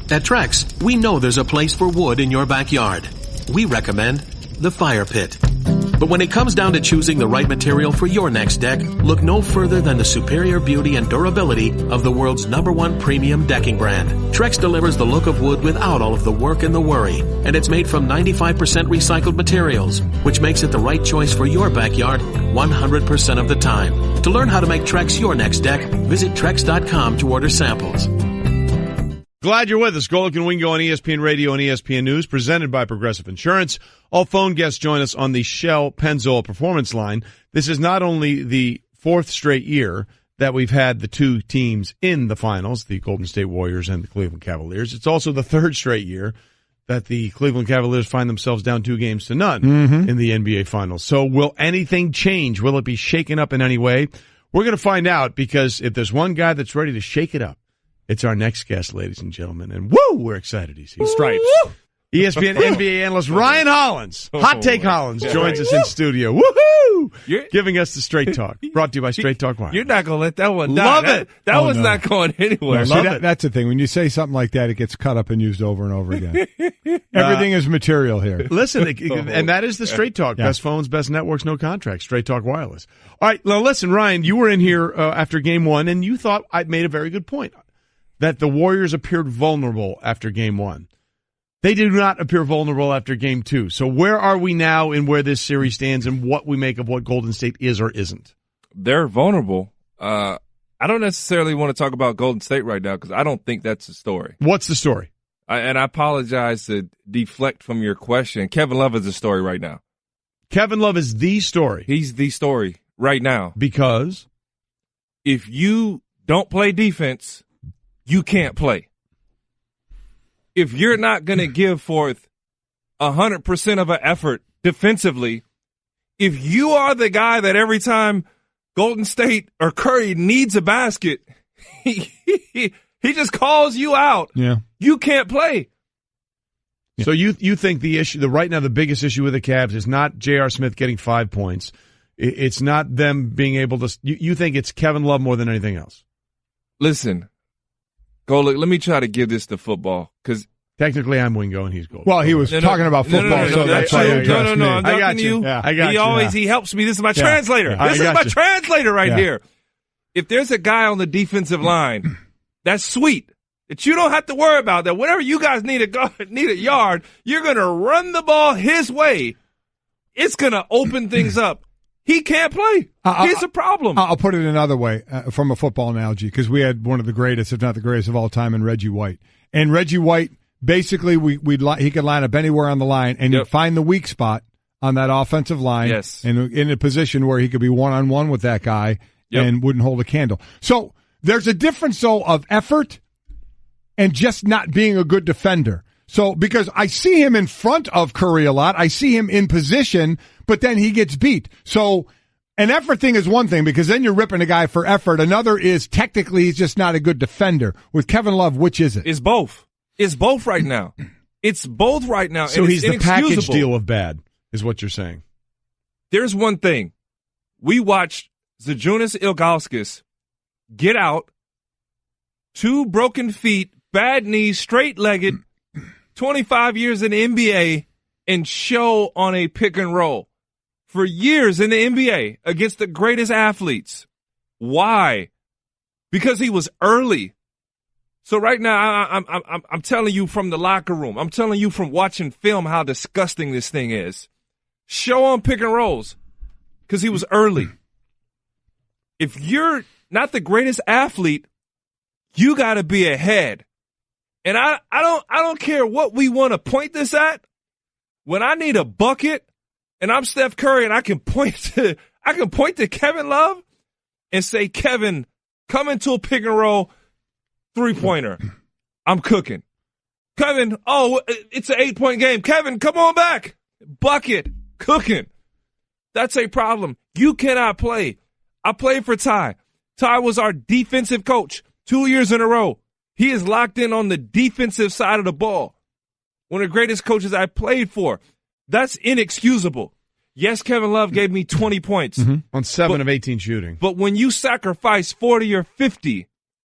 At Trex, we know there's a place for wood in your backyard. We recommend the fire pit. But when it comes down to choosing the right material for your next deck, look no further than the superior beauty and durability of the world's #1 premium decking brand. Trex delivers the look of wood without all of the work and the worry, and it's made from 95% recycled materials, which makes it the right choice for your backyard 100% of the time. To learn how to make Trex your next deck, visit Trex.com to order samples. Glad you're with us. Golic and Wingo on ESPN Radio and ESPN News, presented by Progressive Insurance. All phone guests join us on the Shell Pennzoil Performance Line. This is not only the 4th straight year that we've had the two teams in the finals, the Golden State Warriors and the Cleveland Cavaliers. It's also the 3rd straight year that the Cleveland Cavaliers find themselves down 2-0 in the NBA Finals. So will anything change? Will it be shaken up in any way? We're going to find out, because if there's one guy that's ready to shake it up, it's our next guest, ladies and gentlemen. And woo, we're excited he's here. Stripes. ESPN NBA analyst Ryan Hollins, Hot Take Hollins, joins us in studio. Woohoo! Giving us the Straight Talk. Brought to you by Straight Talk Wire. You're not going to let that one die. Love it. That one's not going anywhere. No, that's the thing. When you say something like that, it gets cut up and used over and over again. Everything is material here. Listen, and that is the Straight Talk. Best phones, best networks, no contracts. Straight Talk Wireless. All right, now listen, Ryan, you were in here after Game 1, and you thought I made a very good point, that the Warriors appeared vulnerable after Game 1. They do not appear vulnerable after Game 2. So where are we now in where this series stands and what we make of what Golden State is or isn't? They're vulnerable. I don't necessarily want to talk about Golden State right now because I don't think that's the story. What's the story? And I apologize to deflect from your question. Kevin Love is the story right now. Kevin Love is the story. He's the story right now. Because? If you don't play defense, you can't play. If you're not going to give forth 100% of an effort defensively, if you are the guy that every time Golden State or Curry needs a basket, he just calls you out. Yeah. You can't play. So you think the issue, right now the biggest issue with the Cavs is not J.R. Smith getting 5 points. It's not them being able to. You think it's Kevin Love more than anything else? Listen. Golic, let me try to give this to football, because technically I'm Wingo and he's Golic. Well, he was talking about football, so that's why you addressed me. I'm talking to you. Yeah. I got you. He helps me. This is my translator. Yeah. This is my translator right here. If there's a guy on the defensive line, that's sweet, that you don't have to worry about, that whenever you guys need a yard, you're going to run the ball his way. It's going to open things up. He can't play. Here's the problem. I'll put it another way from a football analogy, because we had one of the greatest, if not the greatest of all time, in Reggie White. And Reggie White, basically, he could line up anywhere on the line, and he'd find the weak spot on that offensive line, and in a position where he could be one-on-one with that guy and wouldn't hold a candle. So there's a difference, though, of effort and just not being a good defender. So, because I see him in front of Curry a lot, I see him in position, but then he gets beat. So, an effort thing is one thing, because then you're ripping a guy for effort. Another is technically he's just not a good defender. With Kevin Love, which is it? It's both. It's both right now. It's both right now. So and he's the package deal of bad, is what you're saying. There's one thing. We watched Zydrunas Ilgauskas get out, 2 broken feet, bad knees, straight-legged, 25 years in the NBA, and show on a pick and roll for years in the NBA against the greatest athletes. Why? Because he was early. So right now, I'm telling you from the locker room, I'm telling you from watching film how disgusting this thing is. Show on pick and rolls because he was early. If you're not the greatest athlete, you got to be ahead. And I don't care what we want to point this at. When I need a bucket and I'm Steph Curry and I can point to Kevin Love and say, Kevin, come into a pick and roll 3-pointer. I'm cooking. Kevin, it's an 8-point game. Kevin, come on back. Bucket, cooking. That's a problem. You cannot play. I played for Ty. Ty was our defensive coach 2 years in a row. He is locked in on the defensive side of the ball. One of the greatest coaches I played for. That's inexcusable. Yes, Kevin Love gave me 20 points. On 7 of 18 shooting. But when you sacrifice 40 or 50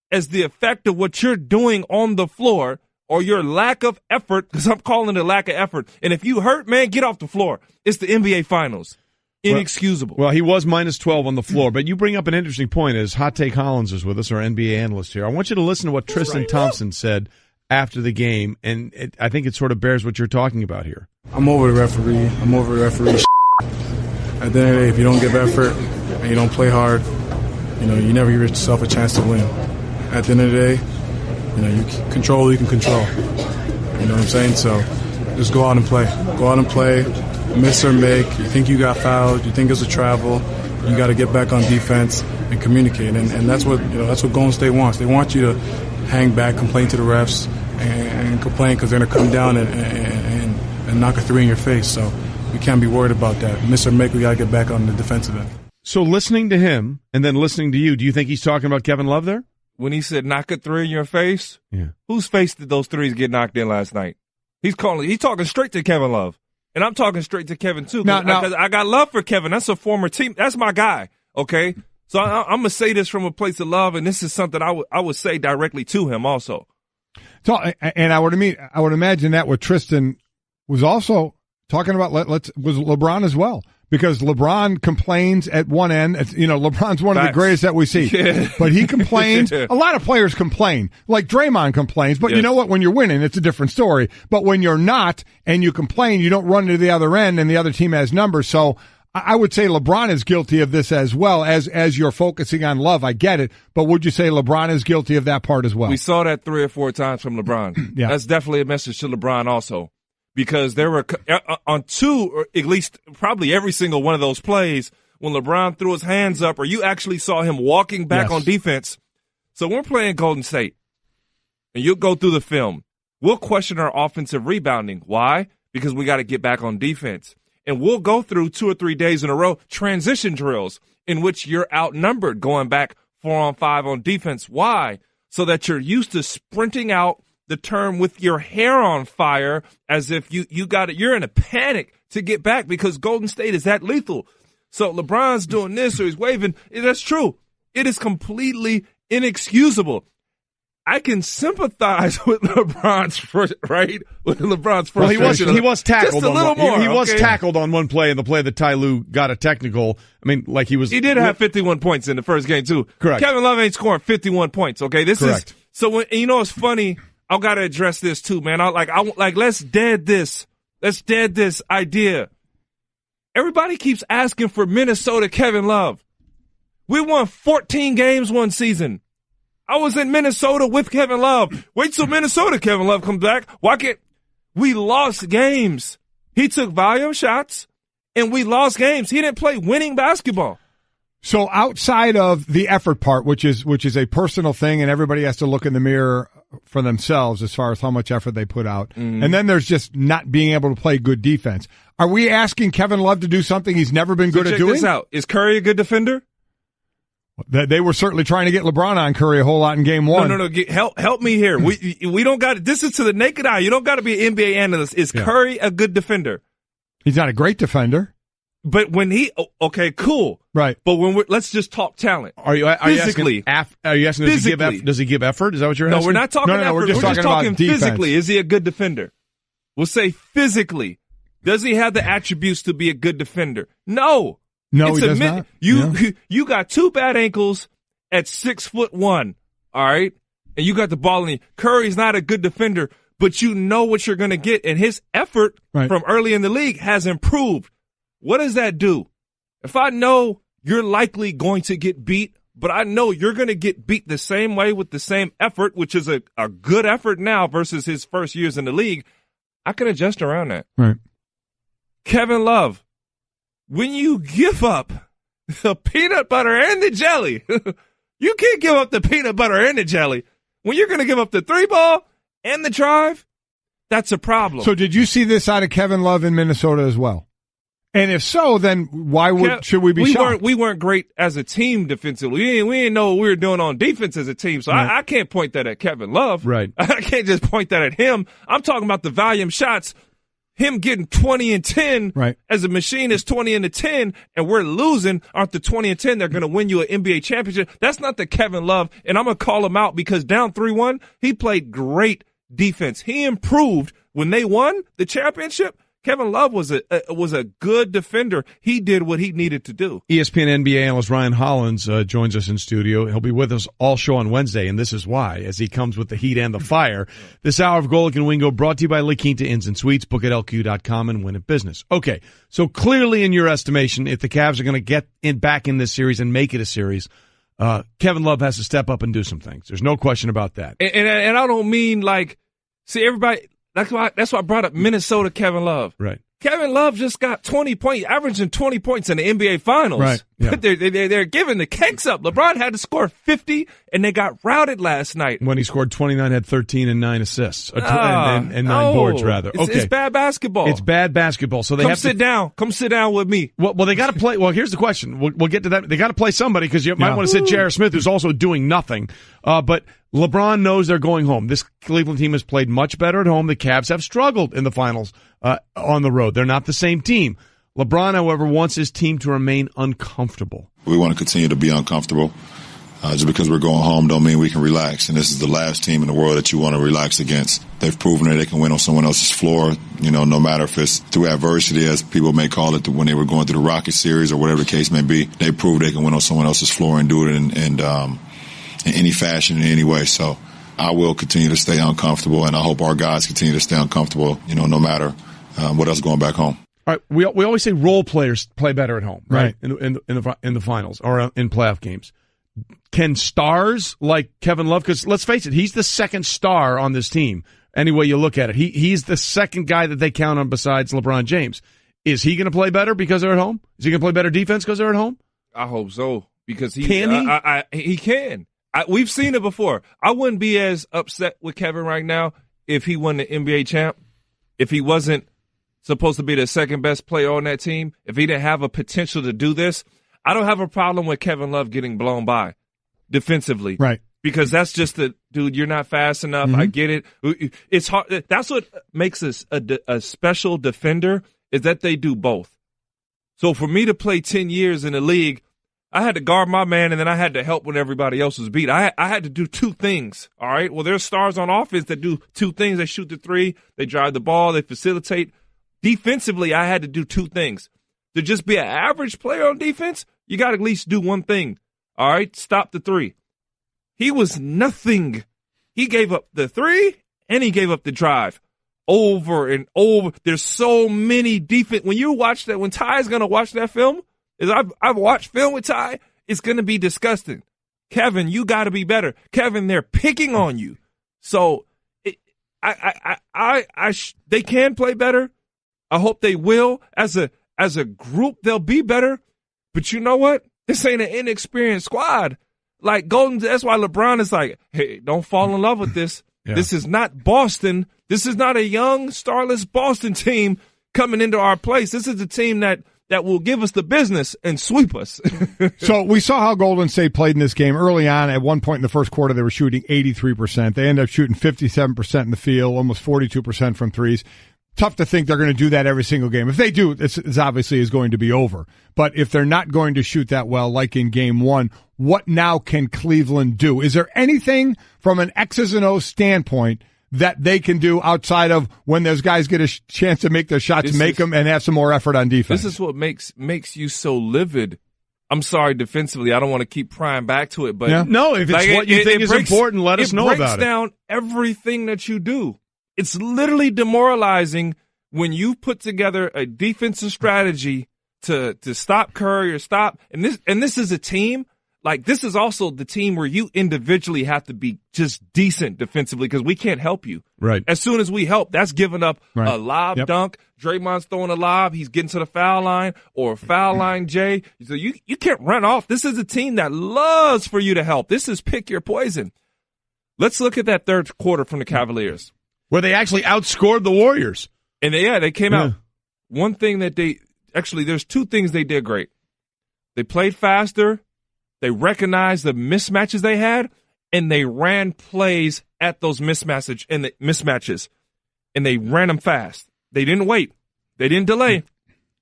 as the effect of what you're doing on the floor, or your lack of effort, because I'm calling it a lack of effort. And if you hurt, man, get off the floor. It's the NBA Finals. Inexcusable. Well, he was minus 12 on the floor, but you bring up an interesting point as Hot Take Hollins is with us, our NBA analyst here. I want you to listen to what Tristan Thompson said after the game, and I think it sort of bears what you're talking about here. I'm over the referee. I'm over the referee. At the end of the day, if you don't give effort and you don't play hard, you never give yourself a chance to win. At the end of the day, you can control what you can control. You know what I'm saying? So just go out and play. Go out and play. Miss or make. You think you got fouled. You think it's a travel. You got to get back on defense and communicate. And that's what Golden State wants. They want you to hang back, complain to the refs, and complain because they're going to come down and knock a three in your face. So we can't be worried about that. Miss or make, we got to get back on the defensive end. So listening to him and then listening to you, do you think he's talking about Kevin Love there? When he said knock a three in your face, whose face did those threes get knocked in last night? He's talking straight to Kevin Love. And I'm talking straight to Kevin, too, because I got love for Kevin. That's a former team. That's my guy, okay? So I'm going to say this from a place of love, and this is something I would say directly to him also. So, and I would imagine that what Tristan was also talking about was LeBron as well. Because LeBron complains at one end. LeBron's one of the greatest that we see. Yeah. But he complains. A lot of players complain. Like Draymond complains. But you know what? When you're winning, it's a different story. But when you're not and you complain, you don't run to the other end and the other team has numbers. So I would say LeBron is guilty of this as well as you're focusing on Love. I get it. But would you say LeBron is guilty of that part as well? We saw that 3 or 4 times from LeBron. Yeah. That's definitely a message to LeBron also. Because there were on 2, or at least probably every single one of those plays, when LeBron threw his hands up, or you actually saw him walking back on defense. So we're playing Golden State, and you'll go through the film. We'll question our offensive rebounding. Why? Because we got to get back on defense. And we'll go through 2 or 3 days in a row transition drills in which you're outnumbered going back 4-on-5 on defense. Why? So that you're used to sprinting out the term with your hair on fire, as if you're in a panic to get back because Golden State is that lethal. So LeBron's doing this or he's waving. That's true. It is completely inexcusable. I can sympathize with LeBron's first, right? With LeBron's first. Well, he was tackled. Just a little more. He was tackled on one play, and the play that Ty Lue got a technical. I mean, like he was. He did have 51 points in the first game too. Correct. Kevin Love ain't scoring 51 points. Okay, Correct. So it's funny. I've got to address this too, man. Let's dead this idea. Everybody keeps asking for Minnesota Kevin Love. We won 14 games one season. I was in Minnesota with Kevin Love. Wait till Minnesota Kevin Love comes back. We lost games. He took volume shots, and we lost games. He didn't play winning basketball. So outside of the effort part, which is a personal thing, and everybody has to look in the mirror for themselves as far as how much effort they put out. Mm. And then there's just not being able to play good defense. Are we asking Kevin Love to do something he's never been good at doing? Check this out. Is Curry a good defender? They were certainly trying to get LeBron on Curry a whole lot in game 1. No. Help me here. We don't got it. This is to the naked eye. You don't got to be an NBA analyst. Is Curry a good defender? He's not a great defender. But when okay, cool. Right. But let's just talk talent. Are you asking does he give effort? Is that what you're asking? No, we're not talking effort. We're just talking physically. Is he a good defender? We'll say physically. Does he have the attributes to be a good defender? No. No, he does not. You got 2 bad ankles at 6'1", all right? And you got the ball in you. Curry's not a good defender, but you know what you're going to get. And his effort from early in the league has improved. What does that do? If I know you're likely going to get beat, but I know you're going to get beat the same way with the same effort, which is a good effort now versus his first years in the league, I can adjust around that. Right. Kevin Love, when you give up the peanut butter and the jelly, you can't give up the peanut butter and the jelly. When you're going to give up the 3-ball and the drive, that's a problem. So did you see this out of Kevin Love in Minnesota as well? And if so, then why should we be shocked? We weren't great as a team defensively. We didn't know what we were doing on defense as a team. So I can't point that at Kevin Love. Right. I can't just point that at him. I'm talking about the volume shots. Him getting 20 and 10 as a machine is 20 and 10, and we're losing aren't the 20 and 10. They're going to win you an NBA championship. That's not the Kevin Love, and I'm going to call him out because down 3-1, he played great defense. He improved when they won the championship. Kevin Love was a good defender. He did what he needed to do. ESPN NBA analyst Ryan Hollins joins us in studio. He'll be with us all show on Wednesday, and this is why, as he comes with the heat and the fire. This hour of Golic and Wingo brought to you by La Quinta Inns and Suites. Book at LQ.com and win at business. Okay, so clearly in your estimation, if the Cavs are going to get back in this series and make it a series, Kevin Love has to step up and do some things. There's no question about that. And I don't mean like, see, everybody, that's why I brought up Minnesota Kevin Love. Right. Kevin Love just got 20 points, averaging 20 points in the NBA Finals. Right. Yeah. They're giving the cakes up. LeBron had to score 50, and they got routed last night. When he scored 29, had 13 and 9 assists. And 9 boards, rather. It's bad basketball. It's bad basketball. So they Come sit down with me. Well, they got to play. Well, here's the question. We'll get to that. They got to play somebody because you might want to sit J.R. Smith, who's also doing nothing. But LeBron knows they're going home. This Cleveland team has played much better at home. The Cavs have struggled in the finals on the road. They're not the same team. LeBron, however, wants his team to remain uncomfortable. We want to continue to be uncomfortable. Just because we're going home don't mean we can relax. And this is the last team in the world that you want to relax against. They've proven that they can win on someone else's floor, no matter if it's through adversity, as people may call it, when they were going through the Rocket series or whatever the case may be. They proved they can win on someone else's floor and do it in any fashion, in any way. So I will continue to stay uncomfortable, and I hope our guys continue to stay uncomfortable, no matter what else going back home. All right, we always say role players play better at home, right? In the finals or in playoff games. Can stars like Kevin Love, because let's face it, he's the second star on this team. Any way you look at it, he's the second guy that they count on besides LeBron James. Is he going to play better because they're at home? Is he going to play better defense because they're at home? I hope so, because he can. We've seen it before. I wouldn't be as upset with Kevin right now if he won the NBA champ, if he wasn't supposed to be the second best player on that team, if he didn't have a potential to do this. I don't have a problem with Kevin Love getting blown by defensively. Right. Because that's just dude, you're not fast enough. Mm-hmm. I get it. It's hard. That's what makes us a special defender, is that they do both. So for me to play 10 years in the league, I had to guard my man, and then I had to help when everybody else was beat. I had to do two things, all right? Well, there's stars on offense that do two things. They shoot the three, they drive the ball, they facilitate. Defensively, I had to do two things. To just be an average player on defense, you got to at least do one thing, all right? Stop the three. He was nothing. He gave up the three, and he gave up the drive over and over. There's so many defense. When you watch that, when Ty's going to watch that film, I've watched film with Ty, it's going to be disgusting. Kevin, you got to be better. Kevin, they're picking on you. So they can play better. I hope they will. As a group, they'll be better. But you know what? This ain't an inexperienced squad. Like Golden, that's why LeBron is like, hey, don't fall in love with this. Yeah. This is not Boston. This is not a young, starless Boston team coming into our place. This is a team that will give us the business and sweep us. So we saw how Golden State played in this game early on. At one point in the first quarter, they were shooting 83%. They ended up shooting 57% in the field, almost 42% from threes. Tough to think they're going to do that every single game. If they do, it's obviously is going to be over. But if they're not going to shoot that well, like in game one, what now can Cleveland do? Is there anything from an X's and O's standpoint that they can do outside of when those guys get a chance to make their shots, make them, and have some more effort on defense? This is what makes you so livid. I'm sorry, defensively, I don't want to keep prying back to it, but yeah. No, if it's what you think is important, let us know about it. It breaks down everything that you do. It's literally demoralizing when you put together a defensive strategy to stop Curry or stop, and this is a team. Like, this is also the team where you individually have to be just decent defensively because we can't help you. Right. As soon as we help, that's giving up a lob dunk. Draymond's throwing a lob. He's getting to the foul line or foul line, Jay. So you can't run off. This is a team that loves for you to help. This is pick your poison. Let's look at that third quarter from the Cavaliers, where they actually outscored the Warriors. And they came out. One thing that there's two things they did great. They played faster. They recognized the mismatches they had, and they ran plays at those mismatches, and they ran them fast. They didn't wait. They didn't delay,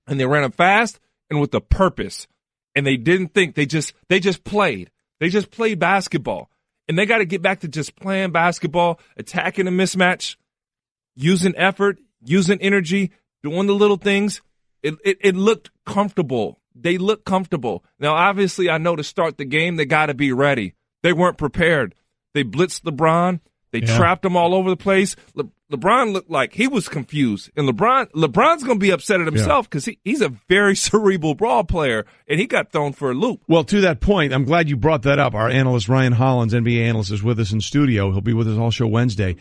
and they ran them fast and with a purpose. And they didn't think. They just played. They just played basketball. And they got to get back to just playing basketball, attacking a mismatch, using effort, using energy, doing the little things. It looked comfortable. They looked comfortable. Now, obviously, I know to start the game, they got to be ready. They weren't prepared. They blitzed LeBron. They trapped him all over the place. LeBron looked like he was confused. And LeBron's going to be upset at himself because he's a very cerebral ball player, and he got thrown for a loop. Well, to that point, I'm glad you brought that up. Our analyst, Ryan Hollins, NBA analyst, is with us in studio. He'll be with us all show Wednesday.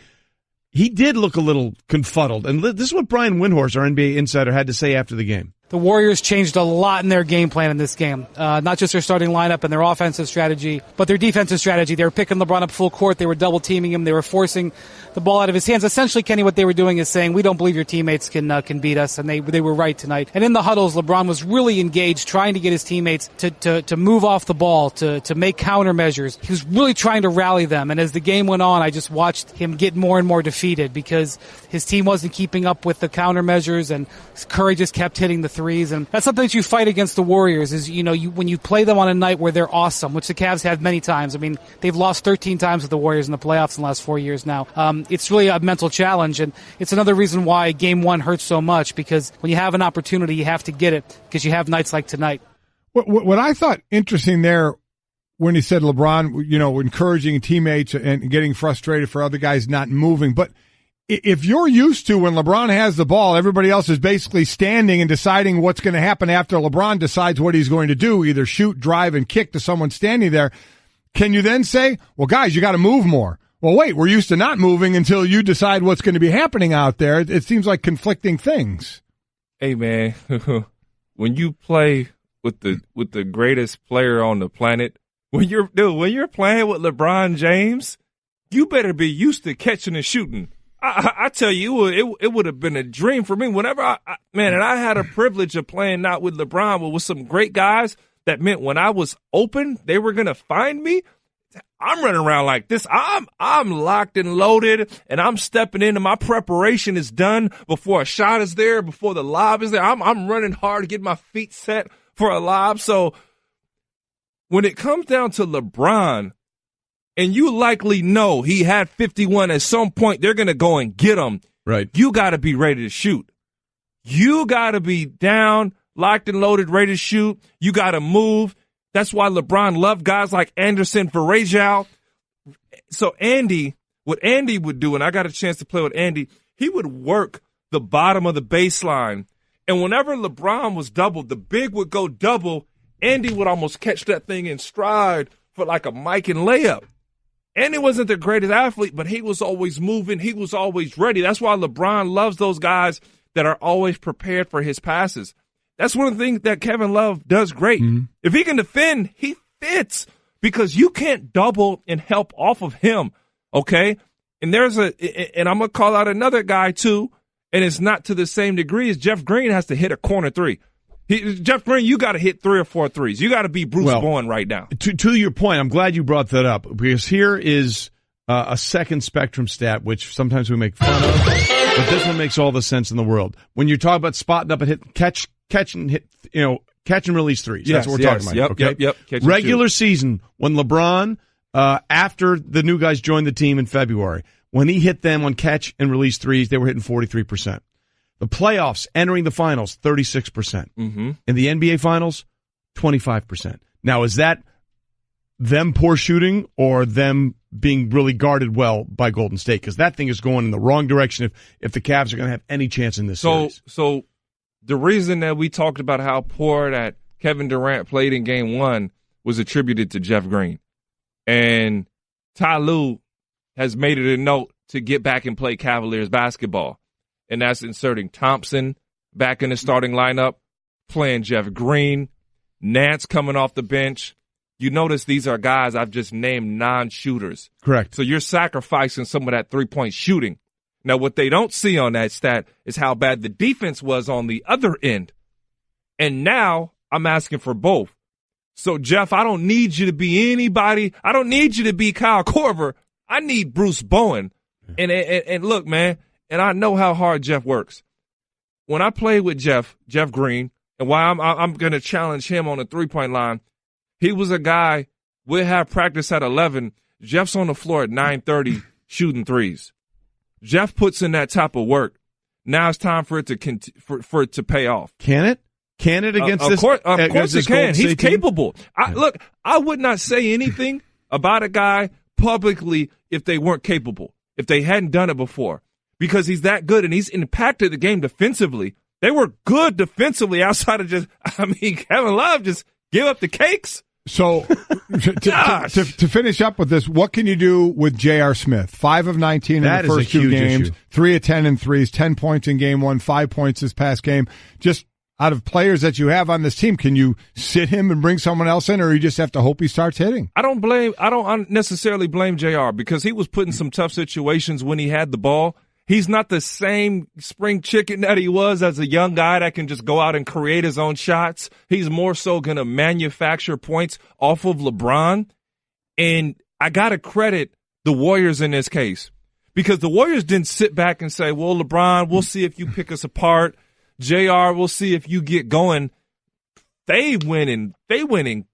He did look a little confuddled. And this is what Brian Windhorst, our NBA insider, had to say after the game. The Warriors changed a lot in their game plan in this game. Not just their starting lineup and their offensive strategy, but their defensive strategy. They were picking LeBron up full court. They were double teaming him. They were forcing the ball out of his hands. Essentially, Kenny, what they were doing is saying, we don't believe your teammates can beat us. And they were right tonight. And in the huddles, LeBron was really engaged, trying to get his teammates to move off the ball, to make countermeasures. He was really trying to rally them. And as the game went on, I just watched him get more and more defeated because his team wasn't keeping up with the countermeasures, and Curry just kept hitting the threes. And that's something that you fight against the Warriors is, when you play them on a night where they're awesome, which the Cavs have many times. I mean, they've lost 13 times with the Warriors in the playoffs in the last 4 years now. It's really a mental challenge, and it's another reason why Game 1 hurts so much, because when you have an opportunity, you have to get it, because you have nights like tonight. What I thought interesting there when he said LeBron, encouraging teammates and getting frustrated for other guys not moving, but if you're used to when LeBron has the ball, everybody else is basically standing and deciding what's going to happen after LeBron decides what he's going to do, either shoot, drive, and kick to someone standing there. Can you then say, well, guys, you got to move more? Well, wait, we're used to not moving until you decide what's going to be happening out there. It seems like conflicting things. Hey, man, when you play with the greatest player on the planet, when you're playing with LeBron James, you better be used to catching and shooting. I tell you, it would have been a dream for me. Whenever and I had a privilege of playing not with LeBron, but with some great guys. That meant when I was open, they were gonna find me. I'm running around like this. I'm locked and loaded, and I'm stepping in, and my preparation is done before a shot is there, before the lob is there. I'm running hard to get my feet set for a lob. So when it comes down to LeBron, and you likely know he had 51 at some point, they're going to go and get him. Right. You got to be ready to shoot. You got to be down, locked and loaded, ready to shoot. You got to move. That's why LeBron loved guys like Anderson, Varejao. So what Andy would do, and I got a chance to play with Andy, he would work the bottom of the baseline. And whenever LeBron was doubled, the big would go double. Andy would almost catch that thing in stride for like a Mike and layup. And he wasn't the greatest athlete, but he was always moving. He was always ready. That's why LeBron loves those guys that are always prepared for his passes. That's one of the things that Kevin Love does great. Mm-hmm. If he can defend, he fits because you can't double and help off of him, okay? And and I'm going to call out another guy too, and it's not to the same degree as Jeff Green has to hit a corner three. Jeff Green, you got to hit 3 or 4 threes. You got to be Bruce Bowen right now. To your point, I'm glad you brought that up because here is a second spectrum stat, which sometimes we make fun of, but this one makes all the sense in the world. When you talk about spotting up and catch and hit, catch and release threes. Yes, that's what we're talking about. Yep. Regular season, when LeBron, after the new guys joined the team in February, when he hit them on catch and release threes, they were hitting 43%. The playoffs, entering the finals, 36%. Mm-hmm. In the NBA finals, 25%. Now, is that them poor shooting or them being really guarded well by Golden State? Because that thing is going in the wrong direction if the Cavs are going to have any chance in this series. So the reason that we talked about how poor that Kevin Durant played in Game 1 was attributed to Jeff Green. And Ty Lue has made it a note to get back and play Cavaliers basketball. And that's inserting Thompson back in the starting lineup, playing Jeff Green, Nance coming off the bench. You notice these are guys I've just named non-shooters. Correct. So you're sacrificing some of that three-point shooting. Now, what they don't see on that stat is how bad the defense was on the other end. And now I'm asking for both. So, Jeff, I don't need you to be anybody. I don't need you to be Kyle Korver. I need Bruce Bowen. And look, man, and I know how hard Jeff works. When I played with Jeff Green, and why I'm going to challenge him on the three-point line, he was a guy, we'd have practice at 11, Jeff's on the floor at 9:30 shooting threes. Jeff puts in that type of work. Now it's time for it to for it to pay off. Can it? Can it against this? Of course it can. He's capable. Look, I would not say anything about a guy publicly if they weren't capable, if they hadn't done it before, because he's that good and he's impacted the game defensively. They were good defensively outside of Kevin Love just give up the cakes. So to finish up with this, what can you do with J.R. Smith? 5 of 19 in the first 2 games, 3 of 10 in threes, 10 points in game 1, 5 points this past game. Just out of players that you have on this team, can you sit him and bring someone else in, or you just have to hope he starts hitting? I don't necessarily blame J.R. because he was put in some tough situations when he had the ball. He's not the same spring chicken that he was as a young guy that can just go out and create his own shots. He's more so going to manufacture points off of LeBron. And I got to credit the Warriors in this case because the Warriors didn't sit back and say, well, LeBron, we'll see if you pick us apart. JR, we'll see if you get going. They went and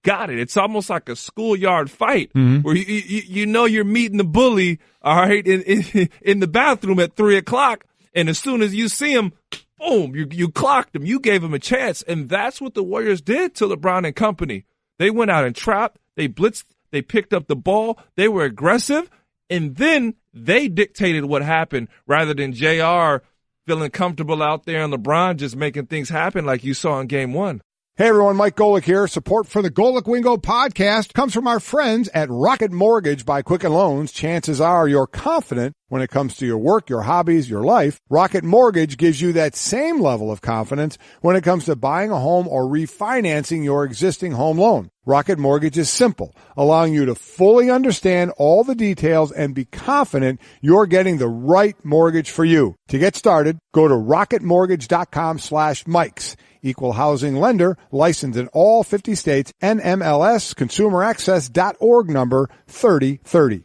got it. It's almost like a schoolyard fight where you know you're meeting the bully, all right, in the bathroom at 3:00, and as soon as you see him, boom, you clocked him. You gave him a chance, and that's what the Warriors did to LeBron and company. They went out and trapped. They blitzed. They picked up the ball. They were aggressive, and then they dictated what happened rather than JR feeling comfortable out there and LeBron just making things happen like you saw in Game 1. Hey everyone, Mike Golic here. Support for the Golic Wingo podcast comes from our friends at Rocket Mortgage by Quicken Loans. Chances are you're confident when it comes to your work, your hobbies, your life. Rocket Mortgage gives you that same level of confidence when it comes to buying a home or refinancing your existing home loan. Rocket Mortgage is simple, allowing you to fully understand all the details and be confident you're getting the right mortgage for you. To get started, go to rocketmortgage.com/Mikes. Equal housing lender, licensed in all 50 states, NMLS, consumeraccess.org number 3030.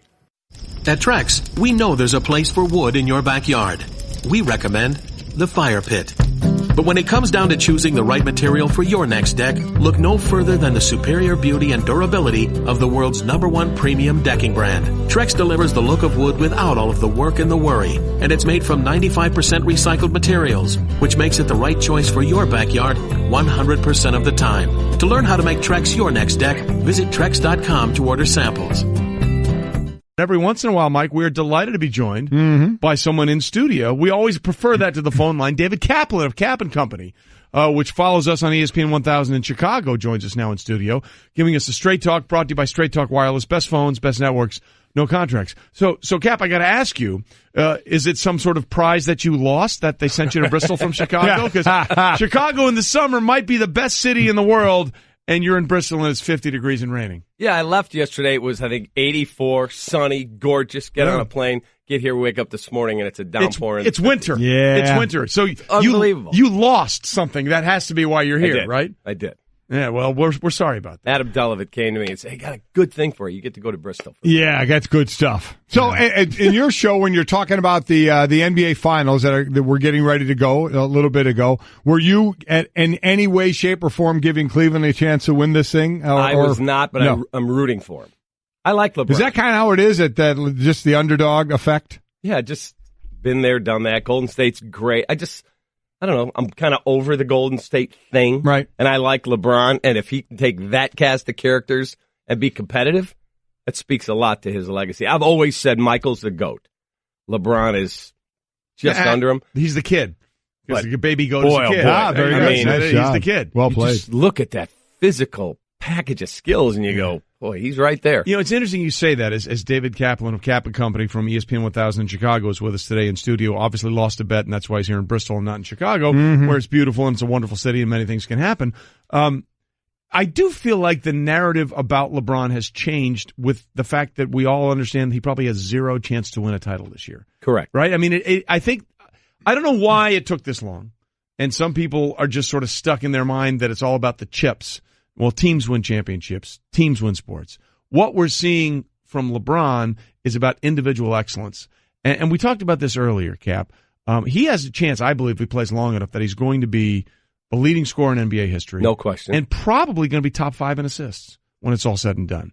At Trex, we know there's a place for wood in your backyard. We recommend the fire pit. But when it comes down to choosing the right material for your next deck, look no further than the superior beauty and durability of the world's #1 premium decking brand. Trex delivers the look of wood without all of the work and the worry, and it's made from 95% recycled materials, which makes it the right choice for your backyard 100% of the time. To learn how to make Trex your next deck, visit Trex.com to order samples. Every once in a while, Mike, we're delighted to be joined by someone in studio. We always prefer that to the phone line. David Kaplan of Kaplan Company, which follows us on ESPN 1000 in Chicago, joins us now in studio, giving us a Straight Talk brought to you by Straight Talk Wireless. Best phones, best networks, no contracts. So Cap, I got to ask you, is it some sort of prize that you lost that they sent you to Bristol from Chicago? Because Chicago in the summer might be the best city in the world, and you're in Bristol and it's 50 degrees and raining. Yeah, I left yesterday. It was, I think, 84, sunny, gorgeous. Get on a plane, get here, wake up this morning, and it's a downpour. It's winter. Yeah. It's winter. So unbelievable. You lost something. That has to be why you're here, right? I did. Yeah, well, we're sorry about that. Adam Delavitt came to me and said, hey, got a good thing for you. You get to go to Bristol. Yeah, that's good stuff. So in your show, when you're talking about the NBA Finals that we're getting ready to go a little bit ago, were you in any way, shape, or form giving Cleveland a chance to win this thing? I was not, but no. I'm rooting for him. I like LeBron. Is that kind of how it is, at that just the underdog effect? Yeah, just been there, done that. Golden State's great. I don't know. I'm kind of over the Golden State thing. Right. And I like LeBron. And if he can take that cast of characters and be competitive, that speaks a lot to his legacy. I've always said Michael's the GOAT. LeBron is just under him. He's the kid. He's the baby GOAT is the kid. Very good. He's the kid. Well played. Just look at that physical package of skills and you go, boy, he's right there. You know, it's interesting you say that as David Kaplan of Kaplan Company from ESPN 1000 in Chicago is with us today in studio. Obviously lost a bet, and that's why he's here in Bristol and not in Chicago, where it's beautiful and it's a wonderful city and many things can happen. I do feel like the narrative about LeBron has changed with the fact that we all understand he probably has zero chance to win a title this year. Correct. Right? I mean, I don't know why it took this long, and some people are just sort of stuck in their mind that it's all about the chips. Well, teams win championships. Teams win sports. What we're seeing from LeBron is about individual excellence. And we talked about this earlier, Cap. He has a chance, I believe, if he plays long enough, that he's going to be a leading scorer in NBA history. No question. And probably going to be top 5 in assists when it's all said and done.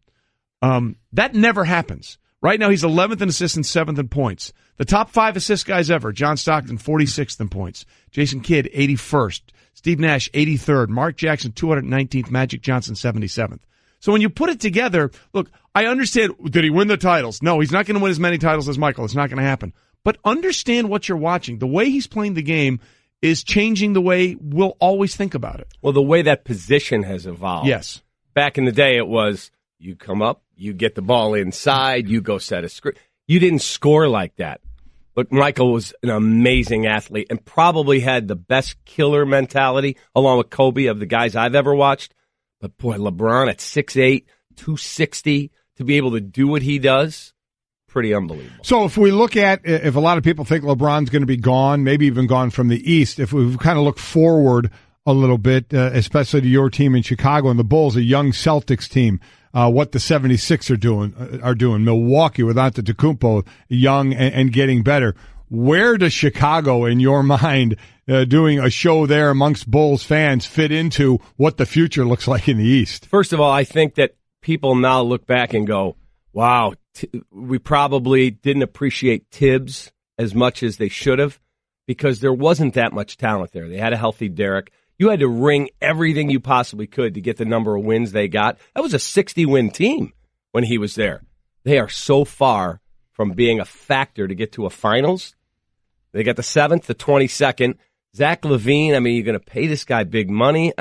That never happens. Right now, he's 11th in assists and 7th in points. The top 5 assist guys ever: John Stockton, 46th in points; Jason Kidd, 81st; Steve Nash, 83rd; Mark Jackson, 219th; Magic Johnson, 77th. So when you put it together, look, I understand, did he win the titles? No, he's not going to win as many titles as Michael. It's not going to happen. But understand what you're watching. The way he's playing the game is changing the way we'll always think about it. Well, the way that position has evolved. Yes. Back in the day, it was you come up, you get the ball inside, you go set a screen. You didn't score like that. Look, Michael was an amazing athlete and probably had the best killer mentality, along with Kobe, of the guys I've ever watched. But, boy, LeBron at 6'8", 260, to be able to do what he does, pretty unbelievable. So if we look at, if a lot of people think LeBron's going to be gone, maybe even gone from the East, if we kind of look forward a little bit, especially to your team in Chicago and the Bulls, a young Celtics team, what the 76 are doing. Milwaukee with Antetokounmpo, young and getting better. Where does Chicago, in your mind, doing a show there amongst Bulls fans, fit into what the future looks like in the East? First of all, I think that people now look back and go, wow, we probably didn't appreciate Tibbs as much as they should have, because there wasn't that much talent there. They had a healthy Derek. You had to wring everything you possibly could to get the number of wins they got. That was a 60-win team when he was there. They are so far from being a factor to get to a finals. They got the 7th, the 22nd. Zach LaVine, I mean, you're going to pay this guy big money.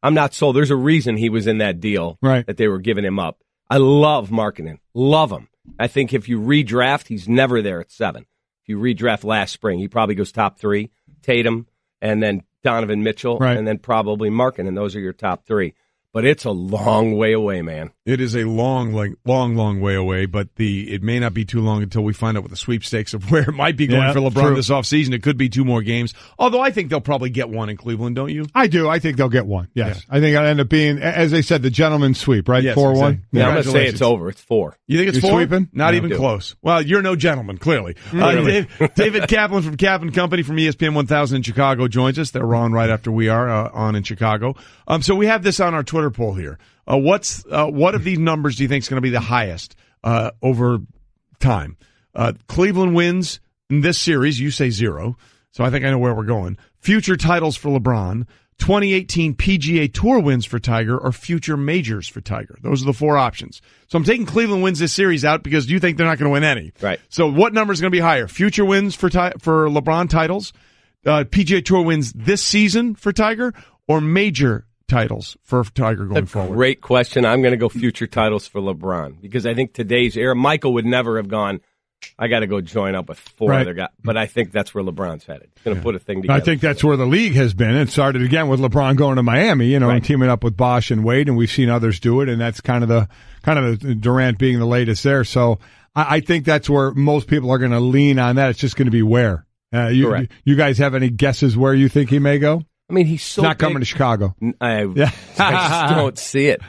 I'm not sold. There's a reason he was in that deal, right, that they were giving him up. I love Markkanen. Love him. I think if you redraft, he's never there at 7. If you redraft last spring, he probably goes top 3. Tatum, and then Donovan Mitchell, right, and then probably Markkanen. Those are your top 3. But it's a long way away, man. It is a long way away, but it may not be too long until we find out what the sweepstakes of where it might be going for LeBron this offseason. It could be 2 more games, although I think they'll probably get one in Cleveland, don't you? I do. I think they'll get one, yes. Yeah. I think it'll end up being, as they said, the gentleman's sweep, right? Yes, 4-1? Exactly. Yeah, I'm going to say it's over. It's 4. You think it's 4? Sweeping? Not even close. Well, you're no gentleman, clearly. David Kaplan from Kaplan Company from ESPN 1000 in Chicago joins us. They're on right after we are on in Chicago. So we have this on our Twitter poll here. What of these numbers do you think is going to be the highest over time? Cleveland wins in this series. You say 0, so I think I know where we're going. Future titles for LeBron, 2018 PGA Tour wins for Tiger, or future majors for Tiger. Those are the 4 options. So I'm taking Cleveland wins this series out because you think they're not going to win any. Right. So what number is going to be higher? Future wins for LeBron titles, PGA Tour wins this season for Tiger, or major titles for Tiger going forward? Great question. I'm going to go future titles for LeBron, because I think today's era, Michael would never have gone, I got to go join up with 4 other guys. But I think that's where LeBron's headed. He's going to put a thing together. I think that's where the league has been. It started again with LeBron going to Miami, and teaming up with Bosh and Wade, and we've seen others do it, and that's kind of the Durant being the latest there. So I think that's where most people are going to lean on that. It's just going to be where. You guys have any guesses where you think he may go? I mean, he's so not big. Coming to Chicago. I just don't see it.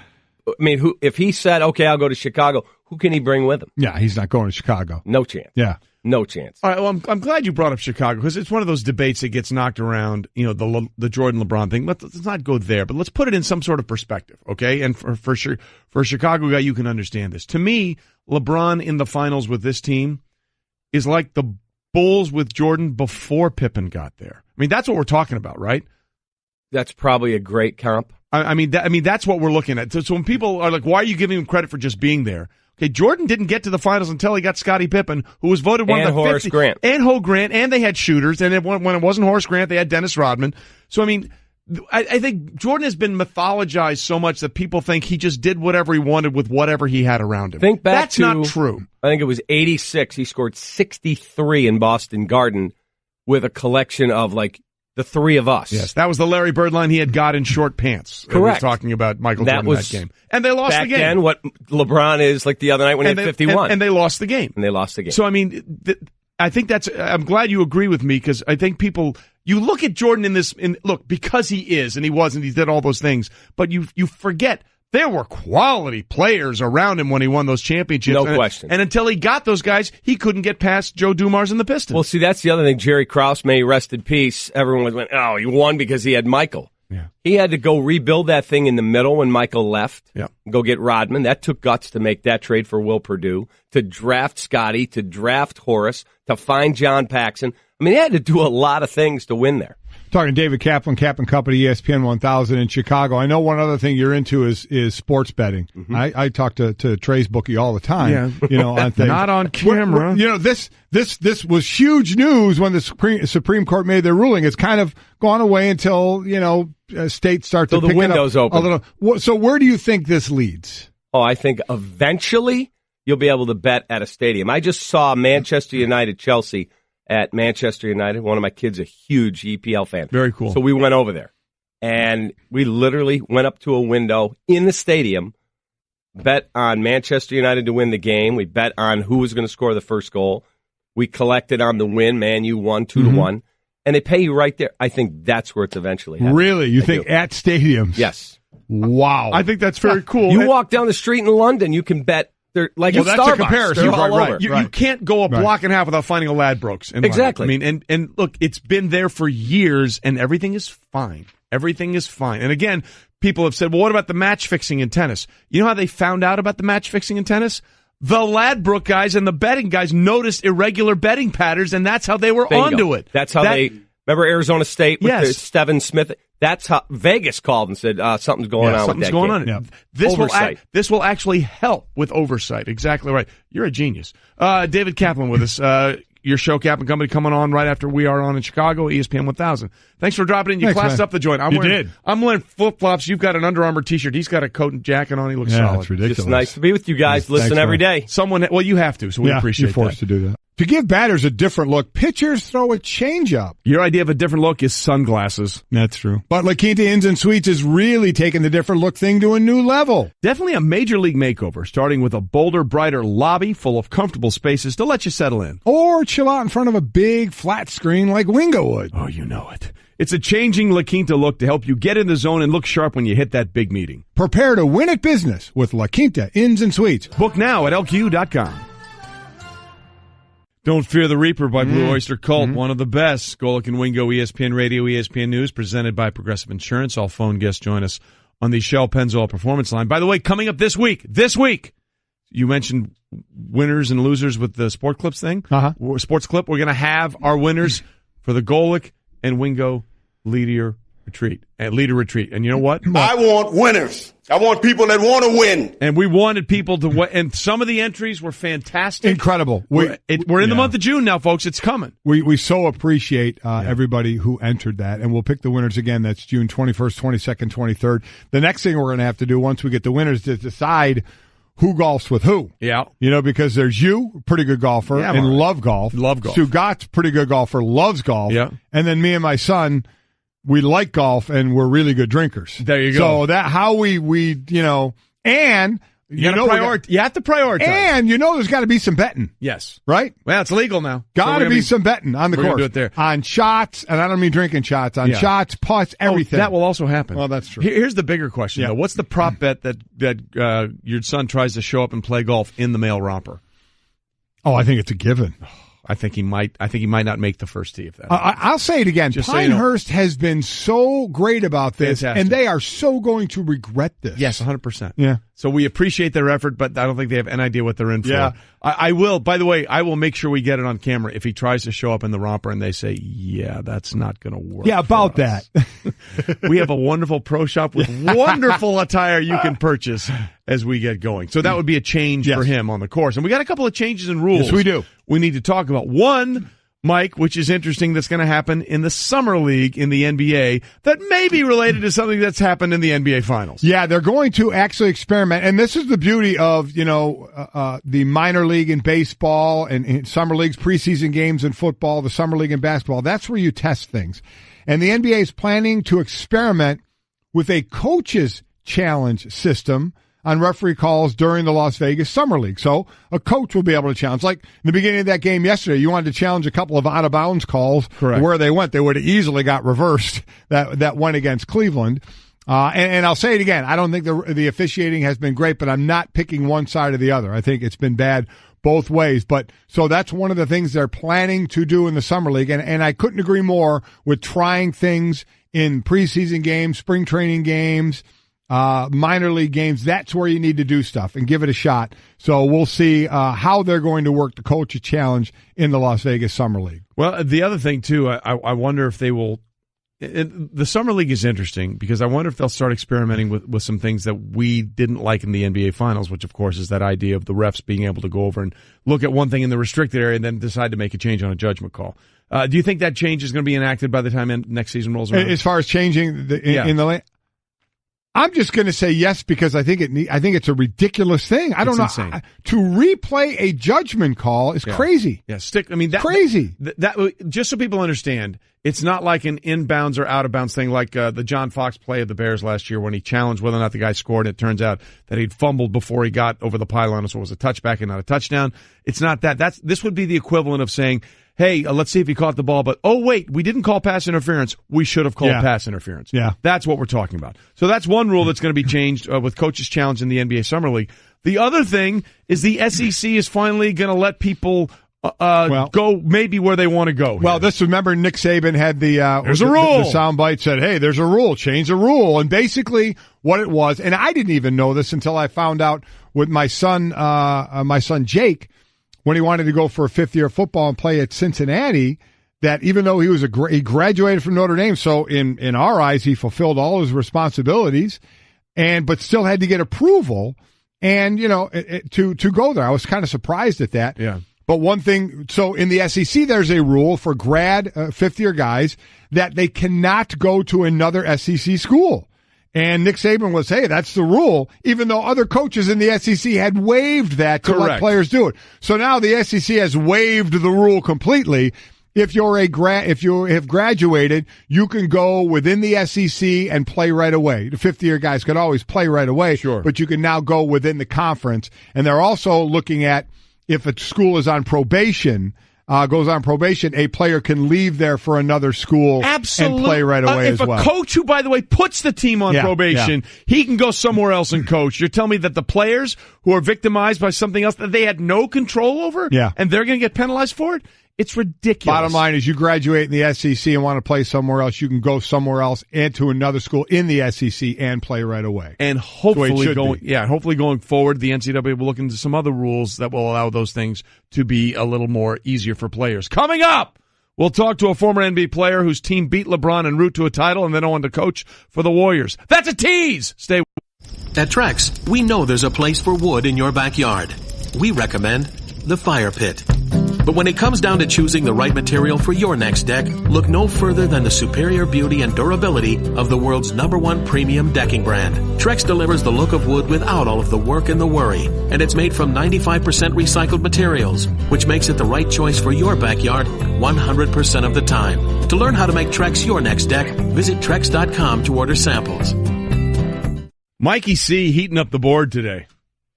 I mean, if he said, okay, I'll go to Chicago, who can he bring with him? Yeah, he's not going to Chicago. No chance. Yeah. No chance. All right, well, I'm glad you brought up Chicago, because it's one of those debates that gets knocked around, the Jordan LeBron thing. Let's not go there, but let's put it in some sort of perspective, okay? And for a Chicago guy, you can understand this. To me, LeBron in the finals with this team is like the Bulls with Jordan before Pippen got there. I mean, that's what we're talking about, right? That's probably a great comp. I mean, that's what we're looking at. So when people are like, why are you giving him credit for just being there? Okay, Jordan didn't get to the finals until he got Scottie Pippen, who was voted one of the Horace 50. Grant. And Ho Grant, and they had shooters, and when it wasn't Horace Grant, they had Dennis Rodman. So, I mean, I think Jordan has been mythologized so much that people think he just did whatever he wanted with whatever he had around him. Think back That's not true. I think it was 86. He scored 63 in Boston Garden with a collection of, like, the 3 of us. Yes, that was the Larry Bird line he had got in short pants. Correct. He was talking about Michael Jordan in that game. And they lost the game. Back then, what LeBron is like the other night when he had 51. And they lost the game. So, I mean, I think I'm glad you agree with me, because I think you look at Jordan look, because he is, and he was, and he did all those things, but you forget there were quality players around him when he won those championships. No question. And until he got those guys, he couldn't get past Joe Dumars and the Pistons. Well, see, that's the other thing. Jerry Krause, may he rest in peace. Everyone went, oh, he won because he had Michael. Yeah. He had to go rebuild that thing in the middle when Michael left. Yeah. Go get Rodman. That took guts to make that trade for Will Perdue, to draft Scotty, to draft Horace, to find John Paxson. I mean, he had to do a lot of things to win there. Talking to David Kaplan, Kaplan Company, ESPN 1000 in Chicago. I know one other thing you're into is sports betting. Mm-hmm. I talk to Trey's bookie all the time. Yeah. On things. Not on camera. This was huge news when the Supreme Court made their ruling. It's kind of gone away until states start to pick the window's it up open. a little. So where do you think this leads? Oh, I think eventually you'll be able to bet at a stadium. I just saw Manchester United Chelsea at Manchester United. One of my kids, a huge EPL fan. Very cool. So we went over there, and we literally went up to a window in the stadium, bet on Manchester United to win the game. We bet on who was going to score the first goal. We collected on the win. Man U won 2-1. And they pay you right there. I think that's where it's eventually headed. Really? You think at stadiums? Yes. Wow. I think that's very cool. You walk down the street in London, you can bet. Like that's Starbucks. A comparison. They're all over. You can't go a block and a half without finding a Ladbrokes. Exactly. I mean, and look, it's been there for years, and everything is fine. Everything is fine. And again, people have said, well, what about the match fixing in tennis? You know how they found out about the match fixing in tennis? The Ladbroke guys and the betting guys noticed irregular betting patterns, and that's how they were onto it. That's how they remember Arizona State with the Steven Smith. That's how Vegas called and said something's going on with that game. Yeah. This will actually help with oversight. Exactly right. You're a genius. David Kaplan with us. Your show, Kaplan Company, coming on right after we are on in Chicago, ESPN 1000. Thanks for dropping in. You classed up the joint. I'm wearing flip-flops. You've got an Under Armour T-shirt. He's got a coat and jacket on. He looks solid. It's ridiculous. It's nice to be with you guys. Listen every day. Well, you have to, so we appreciate you're forced to do that. To give batters a different look, pitchers throw a changeup. Your idea of a different look is sunglasses. That's true. But La Quinta Inns and Suites is really taking the different look thing to a new level. Definitely a major league makeover, starting with a bolder, brighter lobby full of comfortable spaces to let you settle in. Or chill out in front of a big flat screen like Wingo would. Oh, you know it. It's a changing La Quinta look to help you get in the zone and look sharp when you hit that big meeting. Prepare to win at business with La Quinta Inns and Suites. Book now at LQ.com. Don't Fear the Reaper by Blue Oyster Cult, one of the best. Golic and Wingo, ESPN Radio, ESPN News, presented by Progressive Insurance. All phone guests join us on the Shell Pennzoil Performance Line. By the way, coming up this week, you mentioned winners and losers with the Sport Clips thing. Sports Clip, we're going to have our winners for the Golic and Wingo Leader Retreat. And you know what? I want winners. I want people that want to win. And we wanted people to win. And some of the entries were fantastic. Incredible. We're in the month of June now, folks. It's coming. We so appreciate everybody who entered that. And we'll pick the winners again. That's June 21st, 22nd, 23rd. The next thing we're going to have to do once we get the winners is decide who golfs with who. Yeah. Because there's you, pretty good golfer, and love golf. Love golf. Stu Gott's pretty good golfer, loves golf. Yeah. And then me and my son, we like golf and we're really good drinkers. There you go. So that how we and you have to prioritize. And there's got to be some betting. Yes. Right? Well, it's legal now. Got to be some betting on the course. Do it there. On shots, and I don't mean drinking shots, on shots, putts, everything. That will also happen. Well, that's true. Here's the bigger question, though. What's the prop bet that your son tries to show up and play golf in the male romper? Oh, I think it's a given. I think he might not make the first tee if that. I'll say it again. Just Pinehurst has been so great about this, and they are so going to regret this. Yes, 100%. Yeah. So we appreciate their effort, but I don't think they have any idea what they're in for. Yeah. I will. By the way, I will make sure we get it on camera if he tries to show up in the romper and they say, "Yeah, that's not going to work." Yeah, about that. We have a wonderful pro shop with wonderful attire you can purchase as we get going. So that would be a change for him on the course. And we got a couple of changes in rules. Yes, we do. We need to talk about one, Mike, which is interesting, that's going to happen in the Summer League in the NBA that may be related to something that's happened in the NBA Finals. Yeah, they're going to actually experiment. And this is the beauty of, the minor league in baseball and Summer League's preseason games in football, the Summer League in basketball. That's where you test things. And the NBA is planning to experiment with a coaches challenge system on referee calls during the Las Vegas Summer League. So a coach will be able to challenge. Like in the beginning of that game yesterday, you wanted to challenge a couple of out-of-bounds calls. Correct. Where they went. They would have easily got reversed that went against Cleveland. And I'll say it again. I don't think the officiating has been great, but I'm not picking one side or the other. I think it's been bad both ways. But so that's one of the things they're planning to do in the Summer League. And I couldn't agree more with trying things in preseason games, spring training games, minor league games. That's where you need to do stuff and give it a shot. So we'll see how they're going to work the Coaches Challenge in the Las Vegas Summer League. Well, the other thing, too, I wonder if they will the Summer League is interesting because I wonder if they'll start experimenting with some things that we didn't like in the NBA Finals, which, of course, is that idea of the refs being able to go over and look at one thing in the restricted area and then decide to make a change on a judgment call. Do you think that change is going to be enacted by the time next season rolls around? As far as changing in the I'm just going to say yes because I think it's a ridiculous thing. I don't know. To replay a judgment call is crazy. Yeah, crazy. That just so people understand, it's not like an inbounds or out of bounds thing like the John Fox play of the Bears last year when he challenged whether or not the guy scored. And it turns out that he'd fumbled before he got over the pylon, so it was a touchback and not a touchdown. It's not that. This would be the equivalent of saying, hey, let's see if he caught the ball, but oh, wait, we didn't call pass interference. We should have called pass interference. Yeah. That's what we're talking about. So that's one rule that's going to be changed with Coaches Challenge in the NBA Summer League. The other thing is the SEC is finally going to let people go maybe where they want to go. Well, remember Nick Saban had there's a rule. The soundbite said, hey, there's a rule, change the rule. And basically what it was, and I didn't even know this until I found out with my son Jake, when he wanted to go for a fifth year of football and play at Cincinnati, that even though he graduated from Notre Dame, so in our eyes he fulfilled all his responsibilities, but still had to get approval and to go there. I was kind of surprised at that. Yeah. But one thing, so in the SEC, there's a rule for grad fifth year guys that they cannot go to another SEC school. And Nick Saban was, hey, that's the rule, even though other coaches in the SEC had waived that to let players do it. So now the SEC has waived the rule completely. If you have graduated, you can go within the SEC and play right away. The fifth-year guys could always play right away, but you can now go within the conference. And they're also looking at if a school is on probation, a player can leave there for another school and play right away as well. If a coach who, by the way, puts the team on probation, he can go somewhere else and coach. You're telling me that the players who are victimized by something else that they had no control over, and they're going to get penalized for it? It's ridiculous. Bottom line is you graduate in the SEC and want to play somewhere else, you can go somewhere else and to another school in the SEC and play right away. And hopefully going forward, the NCAA will look into some other rules that will allow those things to be a little more easier for players. Coming up, we'll talk to a former NBA player whose team beat LeBron en route to a title and then on to coach for the Warriors. That's a tease. Stay with At Trex, we know there's a place for wood in your backyard. We recommend the fire pit. But when it comes down to choosing the right material for your next deck, look no further than the superior beauty and durability of the world's #1 premium decking brand. Trex delivers the look of wood without all of the work and the worry, and it's made from 95% recycled materials, which makes it the right choice for your backyard 100% of the time. To learn how to make Trex your next deck, visit Trex.com to order samples. Mikey C heating up the board today.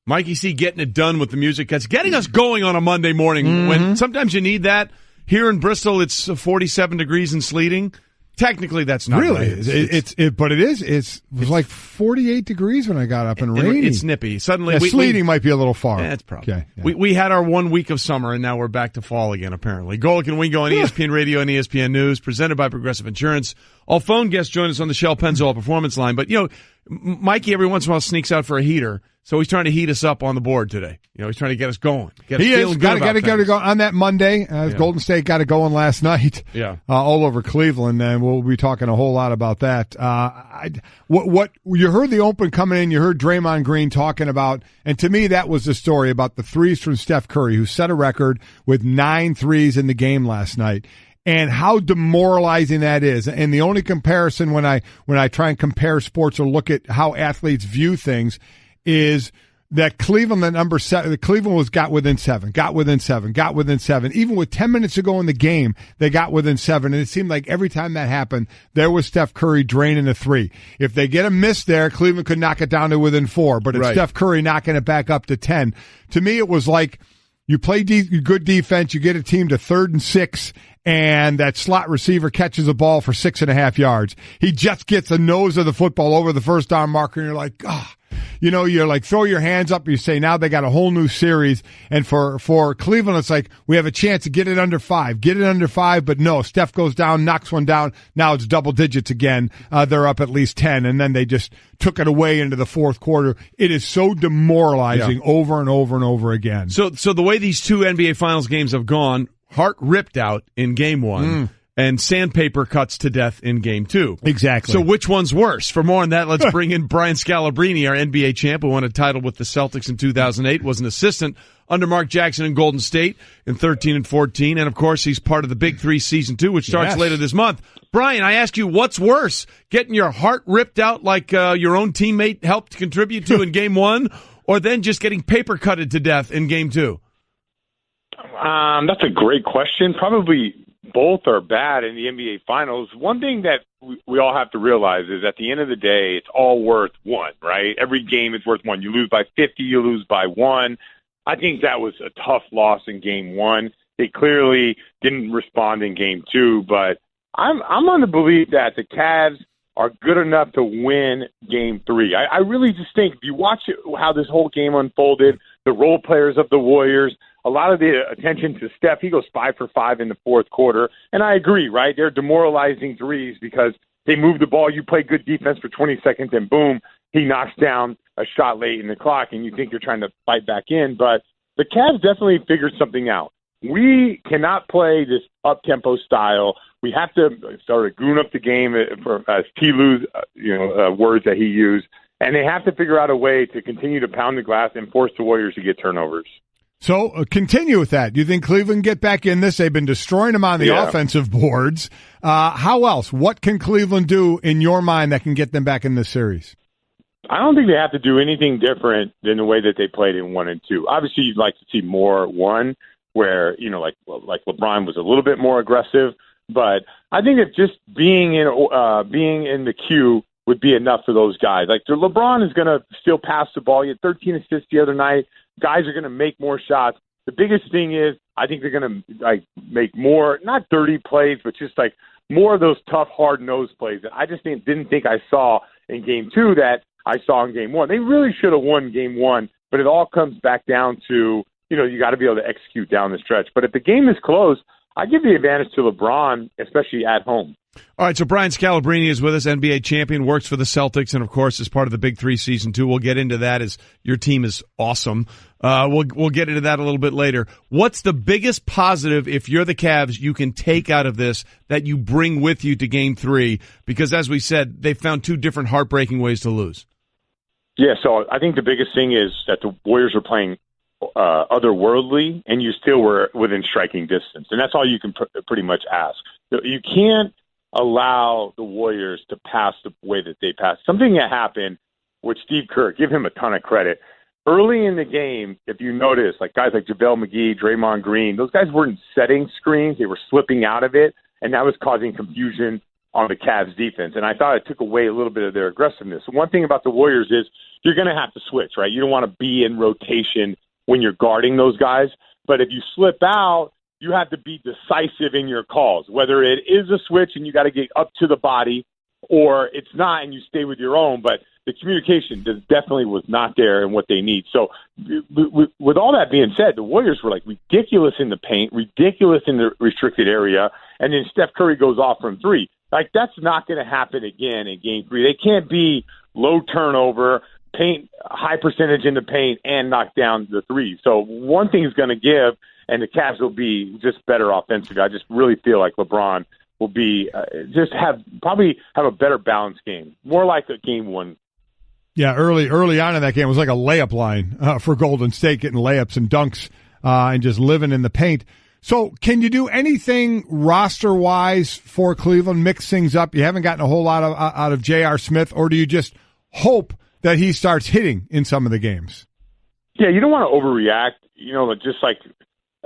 Mikey C getting it done with the music cuts, getting us going on a Monday morning when sometimes you need that. Here in Bristol, it's 47 degrees and sleeting. Technically, that's not really. Right. But it is. It was like 48 degrees when I got up and rainy. It's nippy. Suddenly, sleeting might be a little far. That's probably. Okay. Yeah. We had our 1 week of summer, and now we're back to fall again, apparently. Golic and Wingo on ESPN Radio and ESPN News, presented by Progressive Insurance. All phone guests join us on the Shell Pennzoil Performance Line. But, Mikey every once in a while sneaks out for a heater. So he's trying to heat us up on the board today. He's trying to get us going. He is. Got to go on that Monday. Golden State got it going last night. All over Cleveland, and we'll be talking a whole lot about that. What you heard the open coming in, you heard Draymond Green talking about, and to me that was the story about the threes from Steph Curry, who set a record with 9 threes in the game last night. And how demoralizing that is. And the only comparison when I try and compare sports or look at how athletes view things is that Cleveland, the number 7, Cleveland got within 7. Even with 10 minutes to go in the game, they got within 7. And it seemed like every time that happened, there was Steph Curry draining a 3. If they get a miss there, Cleveland could knock it down to within 4. But it's Steph Curry knocking it back up to 10. To me, it was like, you play good defense, you get a team to 3rd and 6, and that slot receiver catches a ball for 6.5 yards. He just gets the nose of the football over the first down marker, and you're like, you're like, throw your hands up. You say, now they got a whole new series. And for Cleveland, it's like, we have a chance to get it under 5, but no, Steph goes down, knocks one down. Now it's double digits again. They're up at least 10, and then they just took it away into the fourth quarter. It is so demoralizing over and over and over again. So the way these two NBA Finals games have gone, heart ripped out in game 1. And sandpaper cuts to death in game 2. Exactly. So which one's worse? For more on that, let's bring in Brian Scalabrine, our NBA champ, who won a title with the Celtics in 2008, was an assistant under Mark Jackson in Golden State in 13 and 14. And, of course, he's part of the Big 3 Season 2, which starts later this month. Brian, I ask you, what's worse, getting your heart ripped out like your own teammate helped contribute to in game 1, or then just getting paper cutted to death in game 2? That's a great question. Probably both are bad in the NBA Finals. One thing that we all have to realize is at the end of the day, it's all worth 1, right? Every game is worth 1. You lose by 50, you lose by 1. I think that was a tough loss in game 1. They clearly didn't respond in game 2, but I'm on the belief that the Cavs are good enough to win game 3. I really just think if you watch how this whole game unfolded, the role players of the Warriors, a lot of the attention to Steph, he goes 5 for 5 in the fourth quarter. And I agree, right? They're demoralizing threes because they move the ball. You play good defense for 20 seconds and boom, he knocks down a shot late in the clock and you think you're trying to fight back in. But the Cavs definitely figured something out. We cannot play this up-tempo style. We have to sort of goon up the game, as T. Lue's words that he used. And they have to figure out a way to continue to pound the glass and force the Warriors to get turnovers. So continue with that. Do you think Cleveland get back in this? They've been destroying them on the offensive boards. How else? What can Cleveland do in your mind that can get them back in this series? I don't think they have to do anything different than the way that they played in 1 and 2. Obviously, you'd like to see more 1, where like LeBron was a little bit more aggressive. But I think that just being in the queue would be enough for those guys. Like LeBron is going to still pass the ball. He had 13 assists the other night. Guys are going to make more shots. The biggest thing is I think they're going to make more, not dirty plays, but just like more of those tough, hard-nosed plays that I just didn't think I saw in game 2 that I saw in game 1. They really should have won game 1, but it all comes back down to, you got to be able to execute down the stretch. But if the game is close, I give the advantage to LeBron, especially at home. All right, so Brian Scalabrine is with us, NBA champion, works for the Celtics, and, of course, is part of the Big 3 Season 2. We'll get into that as your team is awesome. We'll get into that a little bit later. What's the biggest positive, if you're the Cavs, you can take out of this that you bring with you to Game 3? Because, as we said, they found 2 different heartbreaking ways to lose. Yeah, so I think the biggest thing is that the Warriors are playing otherworldly, and you still were within striking distance. And that's all you can pretty much ask. You can't allow the Warriors to pass the way that they pass. Something that happened with Steve Kerr, give him a ton of credit. Early in the game, if you notice, like guys like JaVale McGee, Draymond Green, those guys weren't setting screens. They were slipping out of it, and that was causing confusion on the Cavs defense. And I thought it took away a little bit of their aggressiveness. One thing about the Warriors is you're going to have to switch, right? You don't want to be in rotation when you're guarding those guys. But if you slip out, you have to be decisive in your calls, whether it is a switch and you got to get up to the body or it's not and you stay with your own. But the communication definitely was not there in what they need. So with all that being said, the Warriors were like ridiculous in the paint, ridiculous in the restricted area, and then Steph Curry goes off from 3. Like, that's not going to happen again in Game 3. They can't be low turnover, paint, high percentage in the paint, and knock down the 3. So one thing is going to give, and the Cavs will be just better offensively. I just really feel like LeBron will be probably have a better balanced game, more like a Game 1. Yeah, early on in that game, it was like a layup line for Golden State, getting layups and dunks and just living in the paint. So can you do anything roster-wise for Cleveland, mix things up? You haven't gotten a whole lot out of J.R. Smith, or do you just hope that he starts hitting in some of the games? Yeah, you don't want to overreact. Just like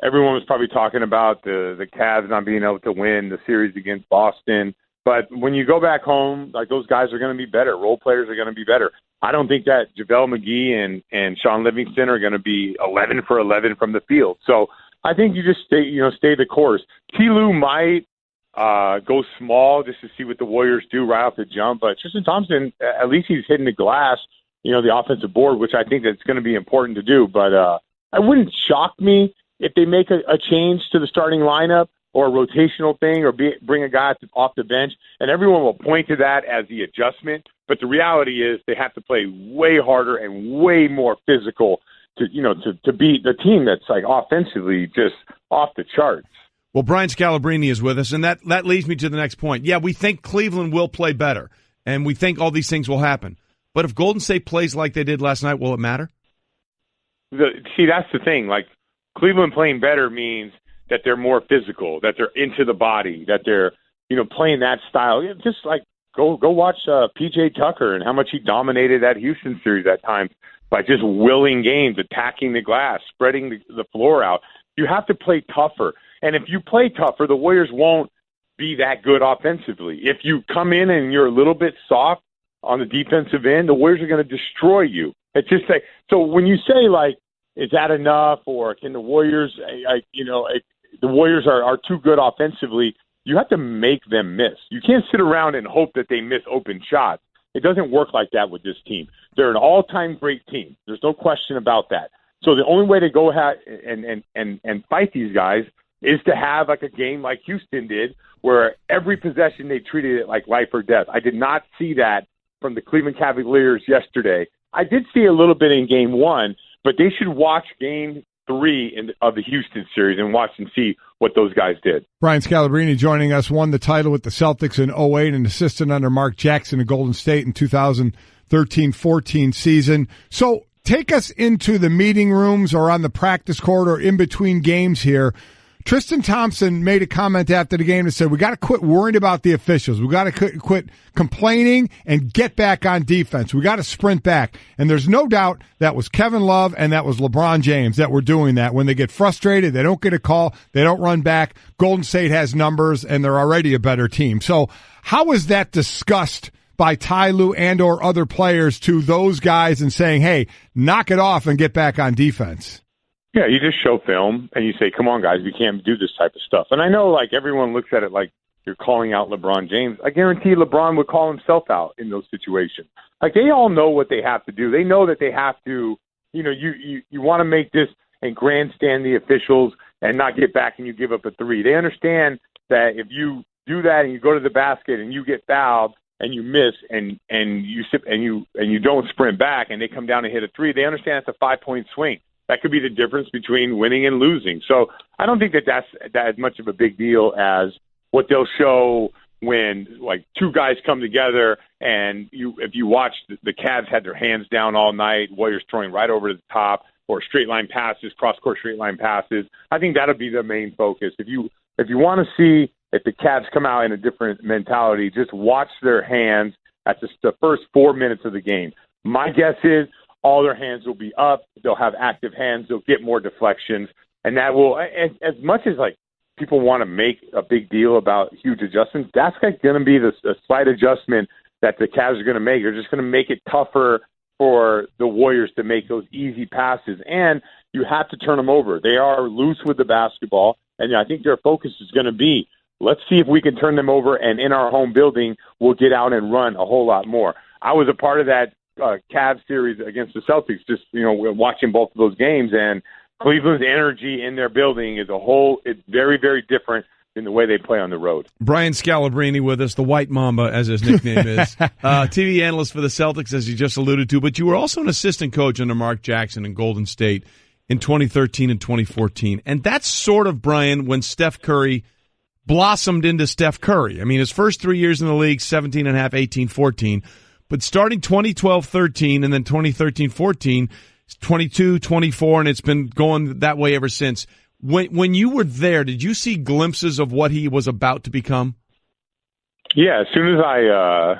everyone was probably talking about the Cavs not being able to win the series against Boston. But when you go back home, like, those guys are going to be better. Role players are going to be better. I don't think that JaVale McGee and Sean Livingston are going to be 11 for 11 from the field. So I think you just stay the course. T. Lue might go small just to see what the Warriors do right off the jump, but Tristan Thompson, at least he's hitting the glass, the offensive board, which I think that's going to be important to do. But it wouldn't shock me if they make a change to the starting lineup or a rotational thing or bring a guy off the bench, and everyone will point to that as the adjustment. But the reality is they have to play way harder and way more physical to beat the team that's like offensively just off the charts. Well, Brian Scalabrine is with us, and that leads me to the next point. Yeah, we think Cleveland will play better, and we think all these things will happen. But if Golden State plays like they did last night, will it matter? See, that's the thing. Like, Cleveland playing better means that they're more physical, that they're into the body, that they're, playing that style. Just like go watch PJ Tucker and how much he dominated that Houston series at times by just willing games, attacking the glass, spreading the floor out. You have to play tougher. And if you play tougher, the Warriors won't be that good offensively. If you come in and you're a little bit soft on the defensive end, the Warriors are going to destroy you. It's just like, so when you say, like, is that enough, or can the Warriors, the Warriors are too good offensively, you have to make them miss. You can't sit around and hope that they miss open shots. It doesn't work like that with this team. They're an all-time great team. There's no question about that. So the only way to go and fight these guys is to have like a game like Houston did, where every possession they treated it like life or death. I did not see that from the Cleveland Cavaliers yesterday. I did see a little bit in Game 1, but they should watch Game 3 of the Houston series and watch and see what those guys did. Brian Scalabrine joining us, won the title with the Celtics in 2008, an assistant under Mark Jackson at Golden State in 2013-14 season. So take us into the meeting rooms or on the practice court or in between games here. Tristan Thompson made a comment after the game that said, we got to quit worrying about the officials. We got to quit complaining and get back on defense. We got to sprint back. And there's no doubt that was Kevin Love and that was LeBron James that were doing that. When they get frustrated, they don't get a call, they don't run back. Golden State has numbers and they're already a better team. So how is that discussed by Ty Lue and or other players to those guys and saying, hey, knock it off and get back on defense? Yeah, you just show film and you say, come on, guys, we can't do this type of stuff. And I know, like, everyone looks at it like you're calling out LeBron James. I guarantee LeBron would call himself out in those situations. Like, they all know what they have to do. They know that they have to, you want to make this and grandstand the officials and not get back and you give up a three. They understand that if you do that and you go to the basket and you get fouled and you miss and you don't sprint back and they come down and hit a three, they understand it's a 5-point swing. That could be the difference between winning and losing. So I don't think that's as much of a big deal as what they'll show when, like, two guys come together and if you watch, the Cavs had their hands down all night, Warriors throwing right over to the top, or straight line passes, cross-court straight line passes. I think that'll be the main focus. If you want to see if the Cavs come out in a different mentality, just watch their hands at just the first 4 minutes of the game. My guess is all their hands will be up. They'll have active hands. They'll get more deflections. And that will, as much as, like, people want to make a big deal about huge adjustments, that's going to be the slight adjustment that the Cavs are going to make. They're just going to make it tougher for the Warriors to make those easy passes. And you have to turn them over. They are loose with the basketball. And I think their focus is going to be, let's see if we can turn them over. And in our home building, we'll get out and run a whole lot more. I was a part of that Cavs series against the Celtics, just, we're watching both of those games, and Cleveland's energy in their building is it's very, very different than the way they play on the road. Brian Scalabrine with us, the White Mamba, as his nickname is. TV analyst for the Celtics, as you just alluded to, but you were also an assistant coach under Mark Jackson in Golden State in 2013 and 2014. And that's sort of, Brian, when Steph Curry blossomed into Steph Curry. I mean, his first 3 years in the league, 17.5, 18, 14. But starting 2012-13 and then 2013-14, 22, 24, and it's been going that way ever since. When you were there, did you see glimpses of what he was about to become? Yeah, as soon as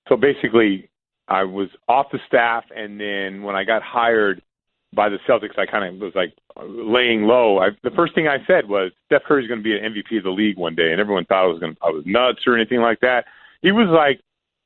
so basically I was off the staff, and then when I got hired by the Celtics, I kind of was like laying low. The first thing I said was, Steph Curry's going to be an MVP of the league one day, and everyone thought I was nuts or anything like that. He was like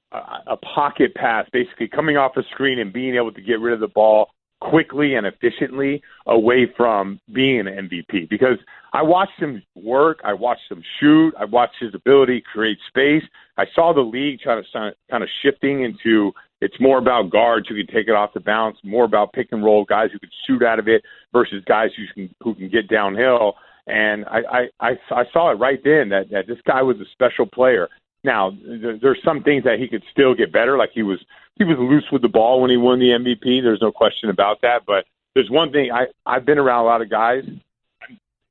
a pocket pass, basically coming off the screen and being able to get rid of the ball quickly and efficiently away from being an MVP. Because I watched him work, I watched him shoot, I watched his ability to create space. I saw the league kind of shifting into it's more about guards who can take it off the bounce, more about pick and roll guys who can shoot out of it versus guys who can get downhill. And I saw it right then that this guy was a special player. Now, there's some things that he could still get better, like he was loose with the ball when he won the MVP. There's no question about that. But there's one thing, I've been around a lot of guys.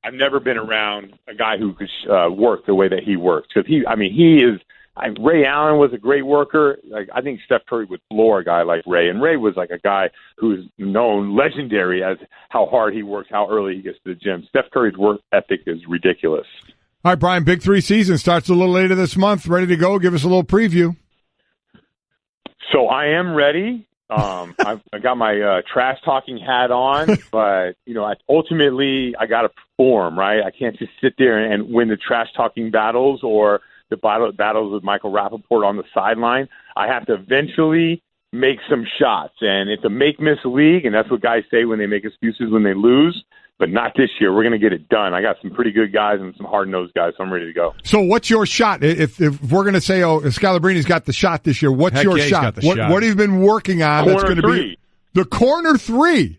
I've never been around a guy who could work the way that he works. Because he is. Ray Allen was a great worker. Like, I think Steph Curry would floor a guy like Ray. And Ray was like a guy who's known legendary as how hard he works, how early he gets to the gym. Steph Curry's work ethic is ridiculous. All right, Brian, Big 3 season starts a little later this month. Ready to go? Give us a little preview. So I am ready. I got my trash talking hat on, but ultimately I got to perform, right? I can't just sit there and win the trash talking battles or the battles with Michael Rappaport on the sideline. I have to eventually make some shots, and it's a make-miss league, and that's what guys say when they make excuses when they lose. But not this year. We're going to get it done. I got some pretty good guys and some hard-nosed guys, so I'm ready to go. So what's your shot? If we're going to say, Scalabrine's got the shot this year, what's your shot? What have you been working on? Corner that's going to be the corner 3.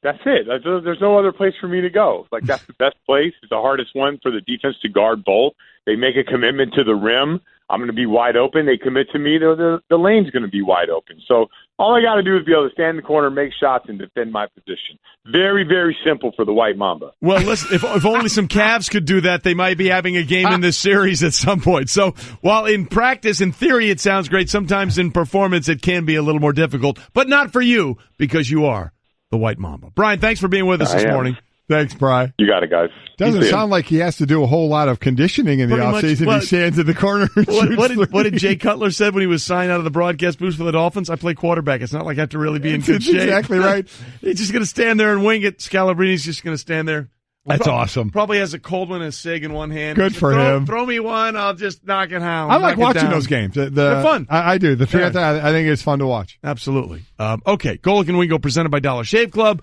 That's it. There's no other place for me to go. Like, that's the best place. It's the hardest one for the defense to guard both. They make a commitment to the rim. I'm going to be wide open. They commit to me. The lane's going to be wide open. So all I got to do is be able to stand in the corner, make shots, and defend my position. Very, very simple for the White Mamba. Well, listen, if only some Cavs could do that, they might be having a game in this series at some point. So while in practice, in theory, it sounds great, sometimes in performance it can be a little more difficult, but not for you because you are the White Mamba. Brian, thanks for being with us this morning. Thanks, Brian. You got it, guys. Doesn't sound like he has to do a whole lot of conditioning in the offseason. He stands in the corner and what did Jay Cutler said when he was signed out of the broadcast booth for the Dolphins? I play quarterback. It's not like I have to really be in good shape. Exactly right. He's just going to stand there and wing it. Scalabrine's just going to stand there. That's awesome. Probably has a cold one and a cig in one hand. Good for him. Throw me one. I'll just knock it home. I like watching those games. They're fun. I do. I think it's fun to watch. Absolutely. Okay. Golic and Wingo presented by Dollar Shave Club.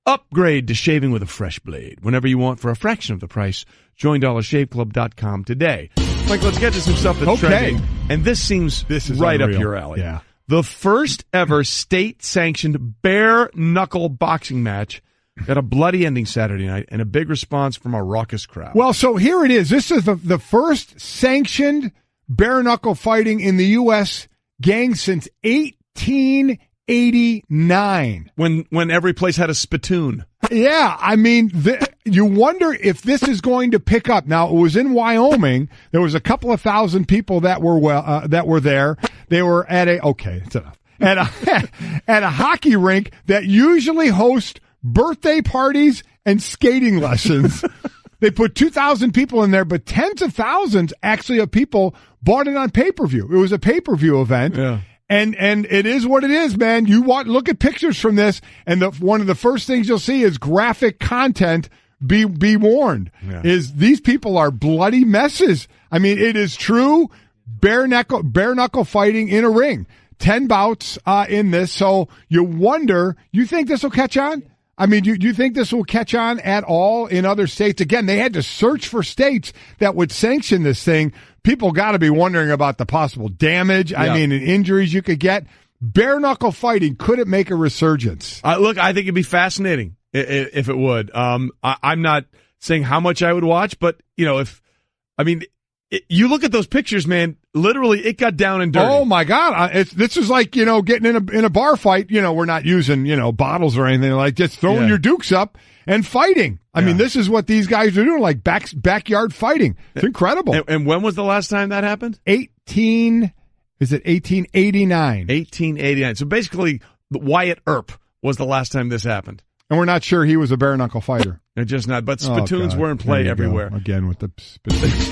Upgrade to shaving with a fresh blade whenever you want for a fraction of the price. Join DollarShaveClub.com today. Mike, let's get to some stuff that's trending. And this is right unreal. Up your alley. Yeah. The first ever state-sanctioned bare-knuckle boxing match got a bloody ending Saturday night and a big response from a raucous crowd. Well, so here it is. This is the first sanctioned bare-knuckle fighting in the U.S. gang since 1889. When every place had a spittoon. Yeah, I mean, you wonder if this is going to pick up. Now, it was in Wyoming. There was a couple of thousand people that were there. They were at it's enough. At a hockey rink that usually hosts birthday parties and skating lessons. They put 2,000 people in there, but tens of thousands actually of people bought it on pay-per-view. It was a pay-per-view event. Yeah. And it is what it is, man. Look at pictures from this, and one of the first things you'll see is graphic content. Be warned, is these people are bloody messes. I mean, it is true bare knuckle fighting in a ring. 10 bouts in this, so you wonder. You think this will catch on? I mean, do you think this will catch on at all in other states? Again, they had to search for states that would sanction this thing. People got to be wondering about the possible damage. Yeah. I mean, and injuries you could get. Bare knuckle fighting, could it make a resurgence? Look, I think it'd be fascinating if it would. I'm not saying how much I would watch, but you look at those pictures, man. Literally, it got down and dirty. Oh my God! This is like getting in a bar fight. We're not using bottles or anything, like just throwing your dukes up and fighting. I mean, this is what these guys are doing, like backyard fighting. It's incredible. And when was the last time that happened? 1889. 1889. So basically, Wyatt Earp was the last time this happened. And we're not sure he was a bare knuckle fighter. They're just not. But spittoons were in play everywhere. Again with the spittoons.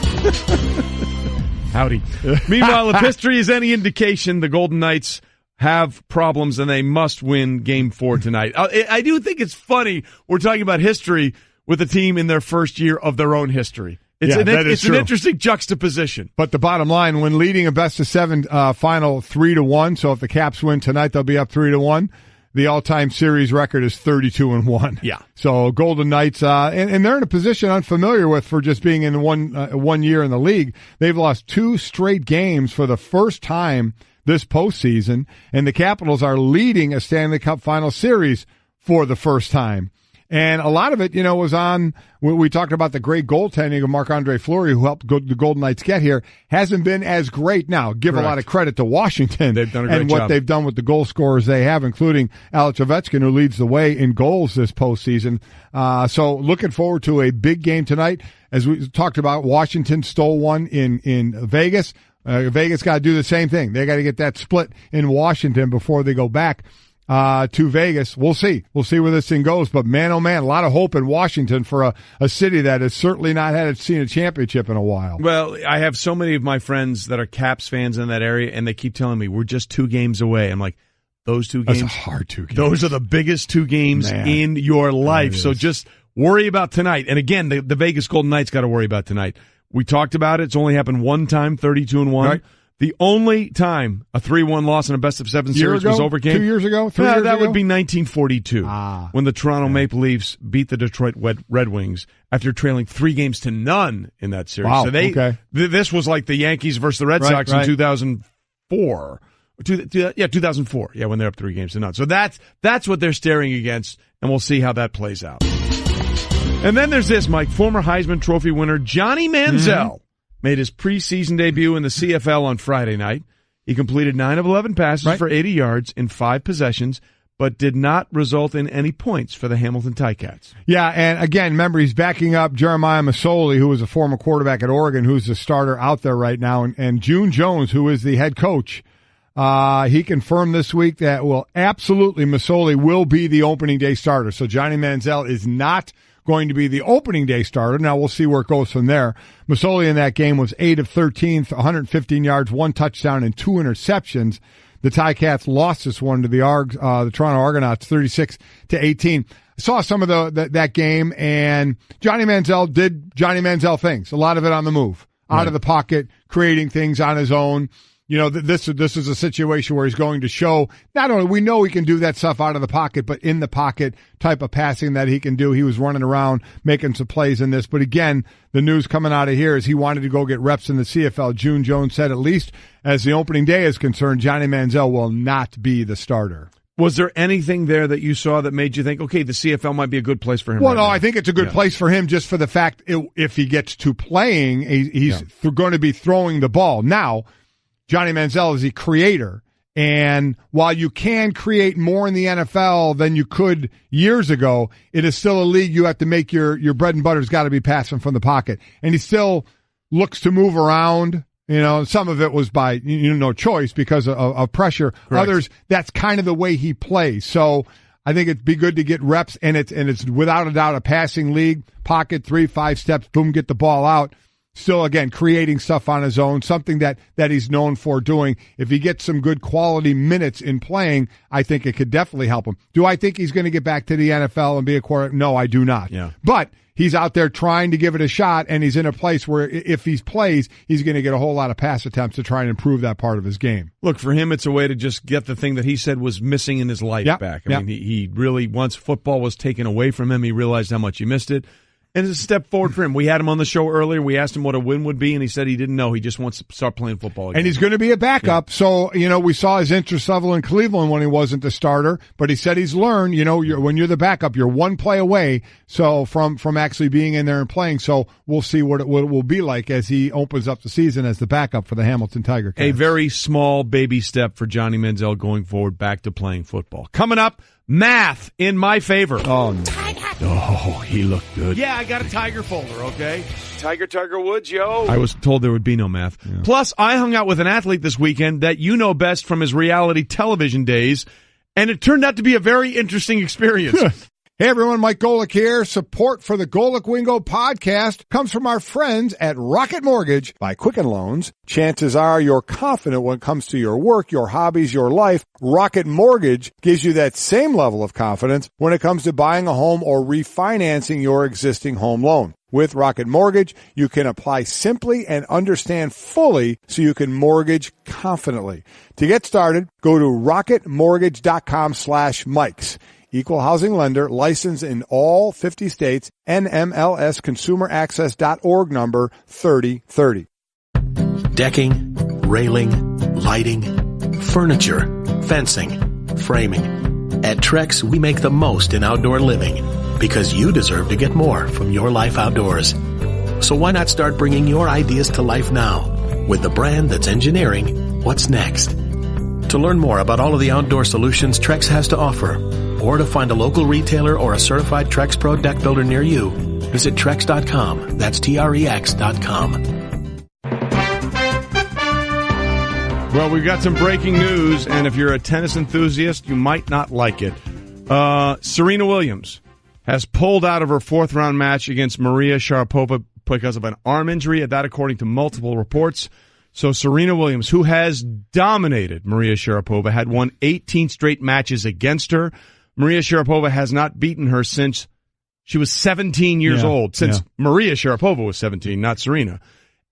Howdy. Meanwhile, if history is any indication, the Golden Knights have problems and they must win Game 4 tonight. I do think it's funny we're talking about history with a team in their first year of their own history. It's an interesting juxtaposition. But the bottom line, when leading a best-of-7 final 3-1, so if the Caps win tonight, they'll be up 3-1. the all-time series record is 32-1. Yeah. So Golden Knights, and they're in a position unfamiliar with for just being in one year in the league. They've lost 2 straight games for the first time this postseason, and the Capitals are leading a Stanley Cup Final Series for the first time. And a lot of it, was on, we talked about the great goaltending of Marc-Andre Fleury, who helped the Golden Knights get here, hasn't been as great. Now, give Correct. a lot of credit to Washington. They've done a great and what job. they've done with the goal scorers they have, including Alex Ovechkin, who leads the way in goals this postseason. So looking forward to a big game tonight. As we talked about, Washington stole one in Vegas. Vegas got to do the same thing. They got to get that split in Washington before they go back to Vegas. We'll see. We'll see where this thing goes. But man, oh man, a lot of hope in Washington for a city that has certainly not seen a championship in a while. Well, I have so many of my friends that are Caps fans in that area, and they keep telling me we're just 2 games away. I'm like, those 2 games, That's a hard 2 games. Those are the biggest 2 games in your life. So just worry about tonight. And again, the Vegas Golden Knights got to worry about tonight. We talked about it. It's only happened one time, 32-1. Right. The only time a 3-1 loss in a best-of-7 series was overcame. 2 years ago? 3 years that ago? would be 1942 when the Toronto Maple Leafs beat the Detroit Red Wings after trailing 3-0 in that series. Wow, So this was like the Yankees versus the Red Sox in 2004. 2004. Yeah, when they're up 3-0. So that's what they're staring against, and we'll see how that plays out. And then there's this, Mike. Former Heisman Trophy winner Johnny Manziel made his preseason debut in the CFL on Friday night. He completed 9 of 11 passes for 80 yards in 5 possessions, but did not result in any points for the Hamilton Ticats. Yeah, and again, remember, he's backing up Jeremiah Masoli, who was a former quarterback at Oregon, who's the starter out there right now, and June Jones, who is the head coach. He confirmed this week that, absolutely, Masoli will be the opening day starter. So Johnny Manziel is not going to be the opening day starter. Now we'll see where it goes from there. Masoli in that game was 8 of 13, 115 yards, 1 touchdown, and 2 interceptions. The Ticats lost this one to the Toronto Argonauts, 36-18. I saw some of that game, and Johnny Manziel did Johnny Manziel things. A lot of it on the move, out of the pocket, creating things on his own. This is a situation where he's going to show not only we know he can do that stuff out of the pocket, but in the pocket type of passing that he can do. He was running around making some plays in this. But again, the news coming out of here is he wanted to go get reps in the CFL. June Jones said, at least as the opening day is concerned, Johnny Manziel will not be the starter. Was there anything there that you saw that made you think, okay, the CFL might be a good place for him? Well, no, I think it's a good place for him just for the fact if he gets to playing, he's going to be throwing the ball. Now, Johnny Manziel is a creator, and while you can create more in the NFL than you could years ago, it is still a league you have to make your bread and butter's got to be passing from the pocket. And he still looks to move around. Some of it was by no choice because of pressure. Correct. Others, that's kind of the way he plays. So I think it'd be good to get reps, and it's without a doubt a passing league. Pocket 3-5 steps, boom, get the ball out. Still, again, creating stuff on his own, something that he's known for doing. If he gets some good quality minutes in playing, I think it could definitely help him. Do I think he's going to get back to the NFL and be a quarterback? No, I do not. Yeah. But he's out there trying to give it a shot, and he's in a place where if he plays, he's going to get a whole lot of pass attempts to try and improve that part of his game. Look, for him, it's a way to just get the thing that he said was missing in his life back. I mean, he really, once football was taken away from him, he realized how much he missed it. And it's a step forward for him. We had him on the show earlier. We asked him what a win would be, and he said he didn't know. He just wants to start playing football again. And he's going to be a backup. Yeah. So, we saw his interest level in Cleveland when he wasn't the starter, but he said he's learned, when you're the backup, you're one play away from actually being in there and playing. So we'll see what it will be like as he opens up the season as the backup for the Hamilton Tiger Cats. A very small baby step for Johnny Manziel going forward back to playing football. Coming up, math in my favor. Oh, no. Oh, he looked good. Yeah, I got a Tiger folder, okay? Tiger Woods, yo. I was told there would be no math. Yeah. Plus, I hung out with an athlete this weekend that you know best from his reality television days, and it turned out to be a very interesting experience. Hey everyone, Mike Golic here. Support for the Golic Wingo podcast comes from our friends at Rocket Mortgage by Quicken Loans. Chances are you're confident when it comes to your work, your hobbies, your life. Rocket Mortgage gives you that same level of confidence when it comes to buying a home or refinancing your existing home loan. With Rocket Mortgage, you can apply simply and understand fully so you can mortgage confidently. To get started, go to rocketmortgage.com/Mikes. Equal housing lender, licensed in all 50 states, NMLS consumeraccess.org number 3030. Decking, railing, lighting, furniture, fencing, framing. At Trex, we make the most in outdoor living because you deserve to get more from your life outdoors. So why not start bringing your ideas to life now with the brand that's engineering what's next? To learn more about all of the outdoor solutions Trex has to offer, or to find a local retailer or a certified Trex Pro deck builder near you, visit Trex.com. That's Trex.com. Well, we've got some breaking news, and if you're a tennis enthusiast, you might not like it. Serena Williams has pulled out of her fourth-round match against Maria Sharapova because of an arm injury, that according to multiple reports. So Serena Williams, who has dominated Maria Sharapova, had won 18 straight matches against her. Maria Sharapova has not beaten her since she was 17 years old, since Maria Sharapova was 17, not Serena.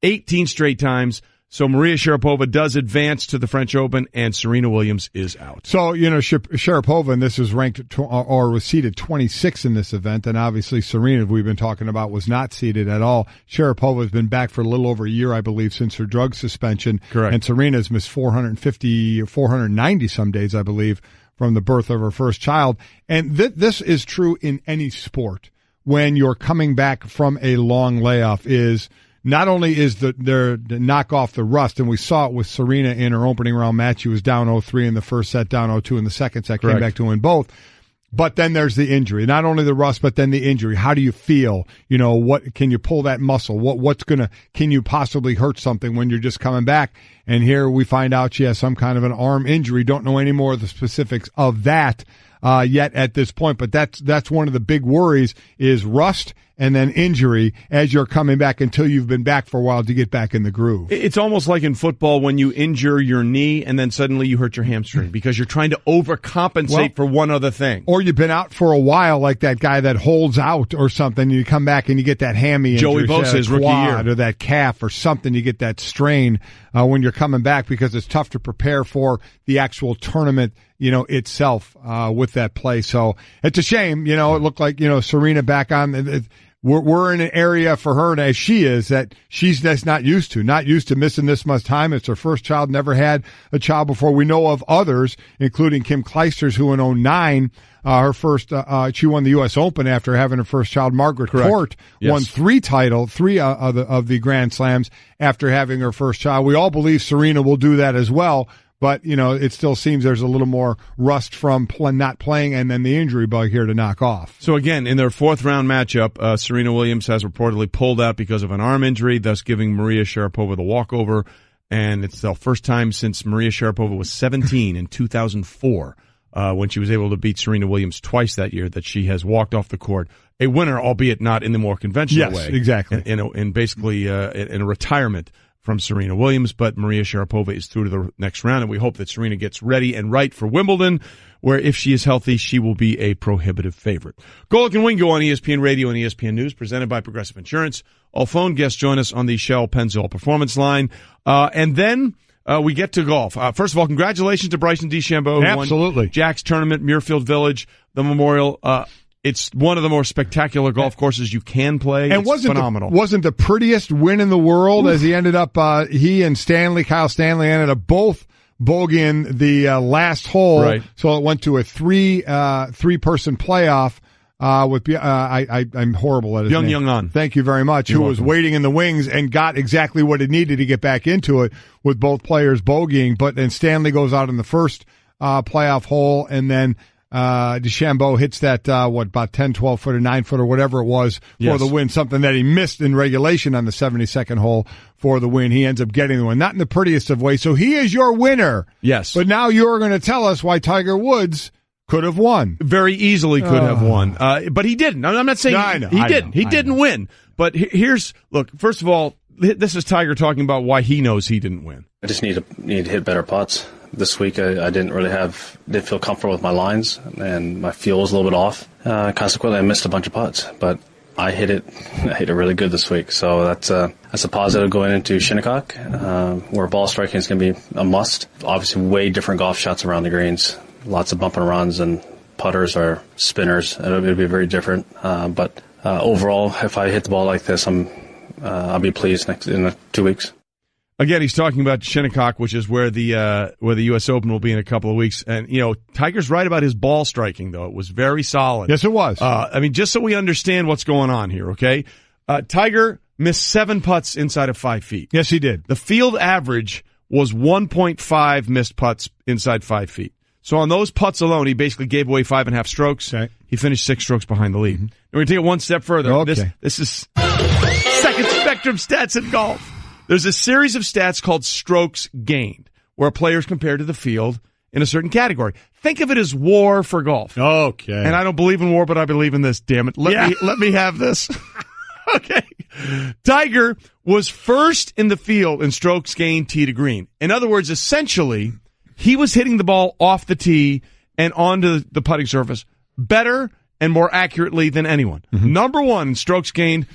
18 straight times. So Maria Sharapova does advance to the French Open, and Serena Williams is out. So, Sharapova, and this is ranked or was seeded 26 in this event, and obviously Serena, we've been talking about, was not seeded at all. Sharapova has been back for a little over a year, I believe, since her drug suspension. Correct. And Serena's missed 450 or 490 some days, I believe, from the birth of her first child. And this is true in any sport. When you're coming back from a long layoff, is not only is the knock off the rust, and we saw it with Serena in her opening round match. She was down 0-3 in the first set, down 0-2 in the second set, came back to win both. But then there's the injury. Not only the rust, but then the injury. How do you feel? What can you pull that muscle? Can you possibly hurt something when you're just coming back? And here we find out she has some kind of an arm injury. Don't know any more of the specifics of that yet at this point. But that's one of the big worries is rust and then injury as you're coming back until you've been back for a while to get back in the groove. It's almost like in football when you injure your knee and then suddenly you hurt your hamstring because you're trying to overcompensate for one other thing. Or you've been out for a while like that guy that holds out or something, and you come back and you get that hammy injury. Joey Bosa's rookie year. Or that calf or something, you get that strain when you're coming back because it's tough to prepare for the actual tournament itself with that play. So it's a shame. It looked like, Serena back on. We're in an area for her, as she is, that she's just not used to missing this much time. It's her first child, never had a child before. We know of others, including Kim Clijsters, who in 2009, her first, she won the U.S. Open after having her first child. Margaret Court won three of the Grand Slams after having her first child. We all believe Serena will do that as well. But, it still seems there's a little more rust from not playing and then the injury bug here to knock off. So, again, in their fourth-round matchup, Serena Williams has reportedly pulled out because of an arm injury, thus giving Maria Sharapova the walkover. And it's the first time since Maria Sharapova was 17 in 2004, when she was able to beat Serena Williams twice that year, that she has walked off the court. A winner, albeit not in the more conventional way. Yes, exactly. In basically in a retirement from Serena Williams, but Maria Sharapova is through to the next round, and we hope that Serena gets ready and right for Wimbledon, where if she is healthy, she will be a prohibitive favorite. Golic and Wingo on ESPN Radio and ESPN News, presented by Progressive Insurance. All phone guests join us on the Shell Pennzoil Performance Line. And then we get to golf. First of all, congratulations to Bryson DeChambeau, who won Jack's tournament, Muirfield Village, the Memorial. It's one of the more spectacular golf courses you can play. And it's phenomenal. Wasn't the prettiest win in the world as he ended up, he and Kyle Stanley ended up both bogeying the last hole. Right. So it went to a three-person playoff I'm horrible at his name. Young. Thank you very much. You're welcome. Was waiting in the wings and got exactly what it needed to get back into it with both players bogeying. But then Stanley goes out in the first playoff hole, and then DeChambeau hits that, about 10, 12 foot or 9 foot or whatever it was for the win, something that he missed in regulation on the 72nd hole for the win. He ends up getting the win, not in the prettiest of ways. So he is your winner. Yes. But now you're going to tell us why Tiger Woods could have won. Very easily could have won. But he didn't. I'm not saying he didn't. He didn't win. But look, first of all, this is Tiger talking about why he knows he didn't win. I just need to hit better putts. This week I didn't didn't feel comfortable with my lines, and my feel was a little bit off. Consequently, I missed a bunch of putts. But I hit it really good this week. So that's a positive going into Shinnecock, where ball striking is going to be a must. Obviously, way different golf shots around the greens. Lots of bump and runs and putters or spinners. It'll be very different. But overall, if I hit the ball like this, I'll be pleased in 2 weeks. Again, he's talking about Shinnecock, which is where the U.S. Open will be in a couple of weeks. And, Tiger's right about his ball striking, though. It was very solid. Yes, it was. Just so we understand what's going on here, okay? Tiger missed 7 putts inside of 5 feet. Yes, he did. The field average was 1.5 missed putts inside 5 feet. So on those putts alone, he basically gave away 5.5 strokes. Okay. He finished 6 strokes behind the lead. Mm-hmm. We're going to take it one step further. Okay. This is second spectrum stats in golf. There's a series of stats called strokes gained, where a player is compared to the field in a certain category. Think of it as WAR for golf. Okay. And I don't believe in war, but I believe in this, damn it. Let me have this. Okay. Tiger was first in the field in strokes gained tee to green. In other words, essentially, he was hitting the ball off the tee and onto the putting surface better and more accurately than anyone. Mm-hmm. Number 1 in strokes gained.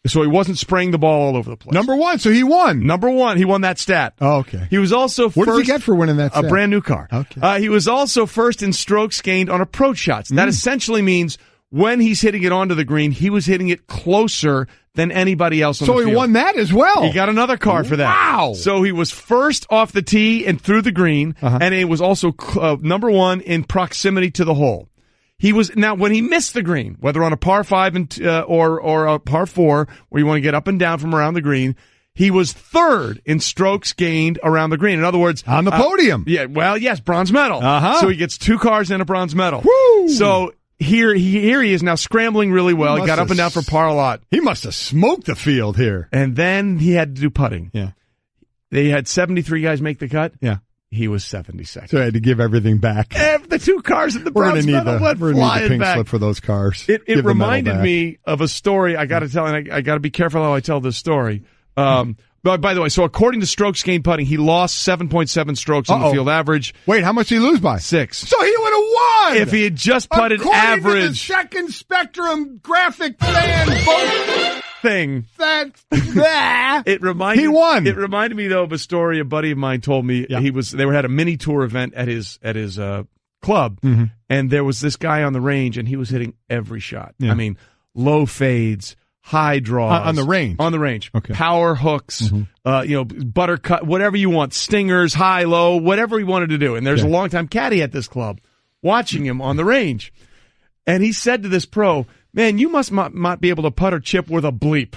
So he wasn't spraying the ball all over the place. Number 1, so he won. Number 1, he won that stat. Oh, okay. He was also first. What did he get for winning that stat? A brand new car. Okay. He was also first in strokes gained on approach shots. That essentially means when he's hitting it onto the green, he was hitting it closer than anybody else on the field. So he won that as well. He got another car for that. Wow. So he was first off the tee and through the green, and he was also number 1 in proximity to the hole. He was now when he missed the green, whether on a par 5 or a par 4, where you want to get up and down from around the green. He was third in strokes gained around the green. In other words, on the podium. Yeah, well, yes, bronze medal. So he gets 2 cars and a bronze medal. Woo! So here he is now scrambling really well. He got up and down for par a lot. He must have smoked the field here. And then he had to do putting. Yeah, they had 73 guys make the cut. Yeah. He was 72nd. So he had to give everything back. The 2 cars in the bronze medal went We're going to need the pink back. slip for those cars. It reminded me of a story I got to tell, and I got to be careful how I tell this story. But by the way, so according to strokes gained putting, he lost 7.7 strokes on the field average. Wait, how much did he lose by? 6. So he would have won! If he had just putted average. According to the second spectrum graphic fan vote thing. He won. It reminded me, though, of a story a buddy of mine told me. Yeah. They had a mini tour event at his club, and there was this guy on the range, and he was hitting every shot. Yeah. I mean, low fades, high draws. On the range? On the range. Okay. Power hooks, buttercut, whatever you want, stingers, high, low, whatever he wanted to do. And there's a longtime caddy at this club watching him on the range. And he said to this pro, man, you must not be able to putt or chip with a bleep.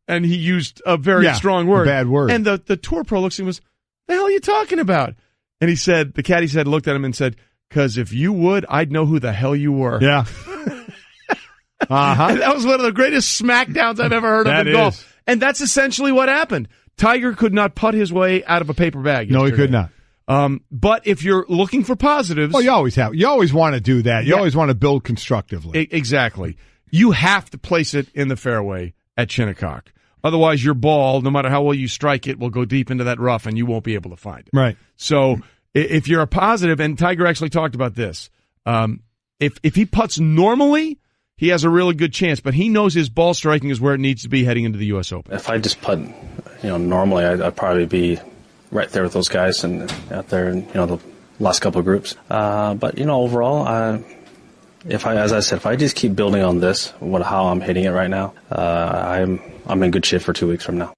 And he used a very strong word. A bad word. And the tour pro looks at him and goes, the hell are you talking about? And he said, the caddy looked at him and said, because if you would, I'd know who the hell you were. Yeah. And that was one of the greatest smackdowns I've ever heard of in golf. And that's essentially what happened. Tiger could not putt his way out of a paper bag yesterday. No, he could not. But if you're looking for positives... Well, you always have. You always want to do that. You always want to build constructively. Exactly. You have to place it in the fairway at Shinnecock. Otherwise, your ball, no matter how well you strike it, will go deep into that rough and you won't be able to find it. Right. So if you're a positive, and Tiger actually talked about this, if he putts normally, he has a really good chance, but he knows his ball striking is where it needs to be heading into the U.S. Open. If I just putt, normally I'd probably be right there with those guys and out there in, the last couple of groups. But overall, as I said, if I just keep building on this, how I'm hitting it right now, I'm in good shape for 2 weeks from now.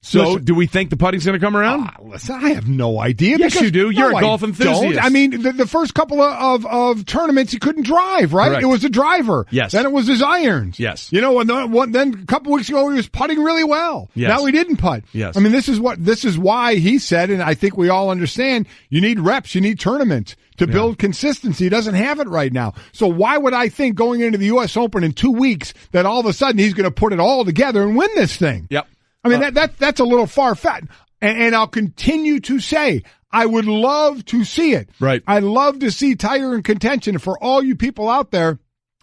So, do we think the putting's going to come around? Listen, I have no idea. Yes, you do. You're a golf enthusiast. Don't. I mean, the first couple of tournaments, he couldn't drive, right? Correct. It was a driver. Yes. Then it was his irons. Yes. And then a couple weeks ago, he was putting really well. Yes. Now he didn't putt. Yes. I mean, this is why he said, and I think we all understand, you need reps, you need tournaments to build consistency. He doesn't have it right now. So why would I think going into the U.S. Open in 2 weeks that all of a sudden he's going to put it all together and win this thing? Yep. I mean, that's a little far-fetched. And I'll continue to say, I would love to see it. Right. I'd love to see Tiger in contention. For all you people out there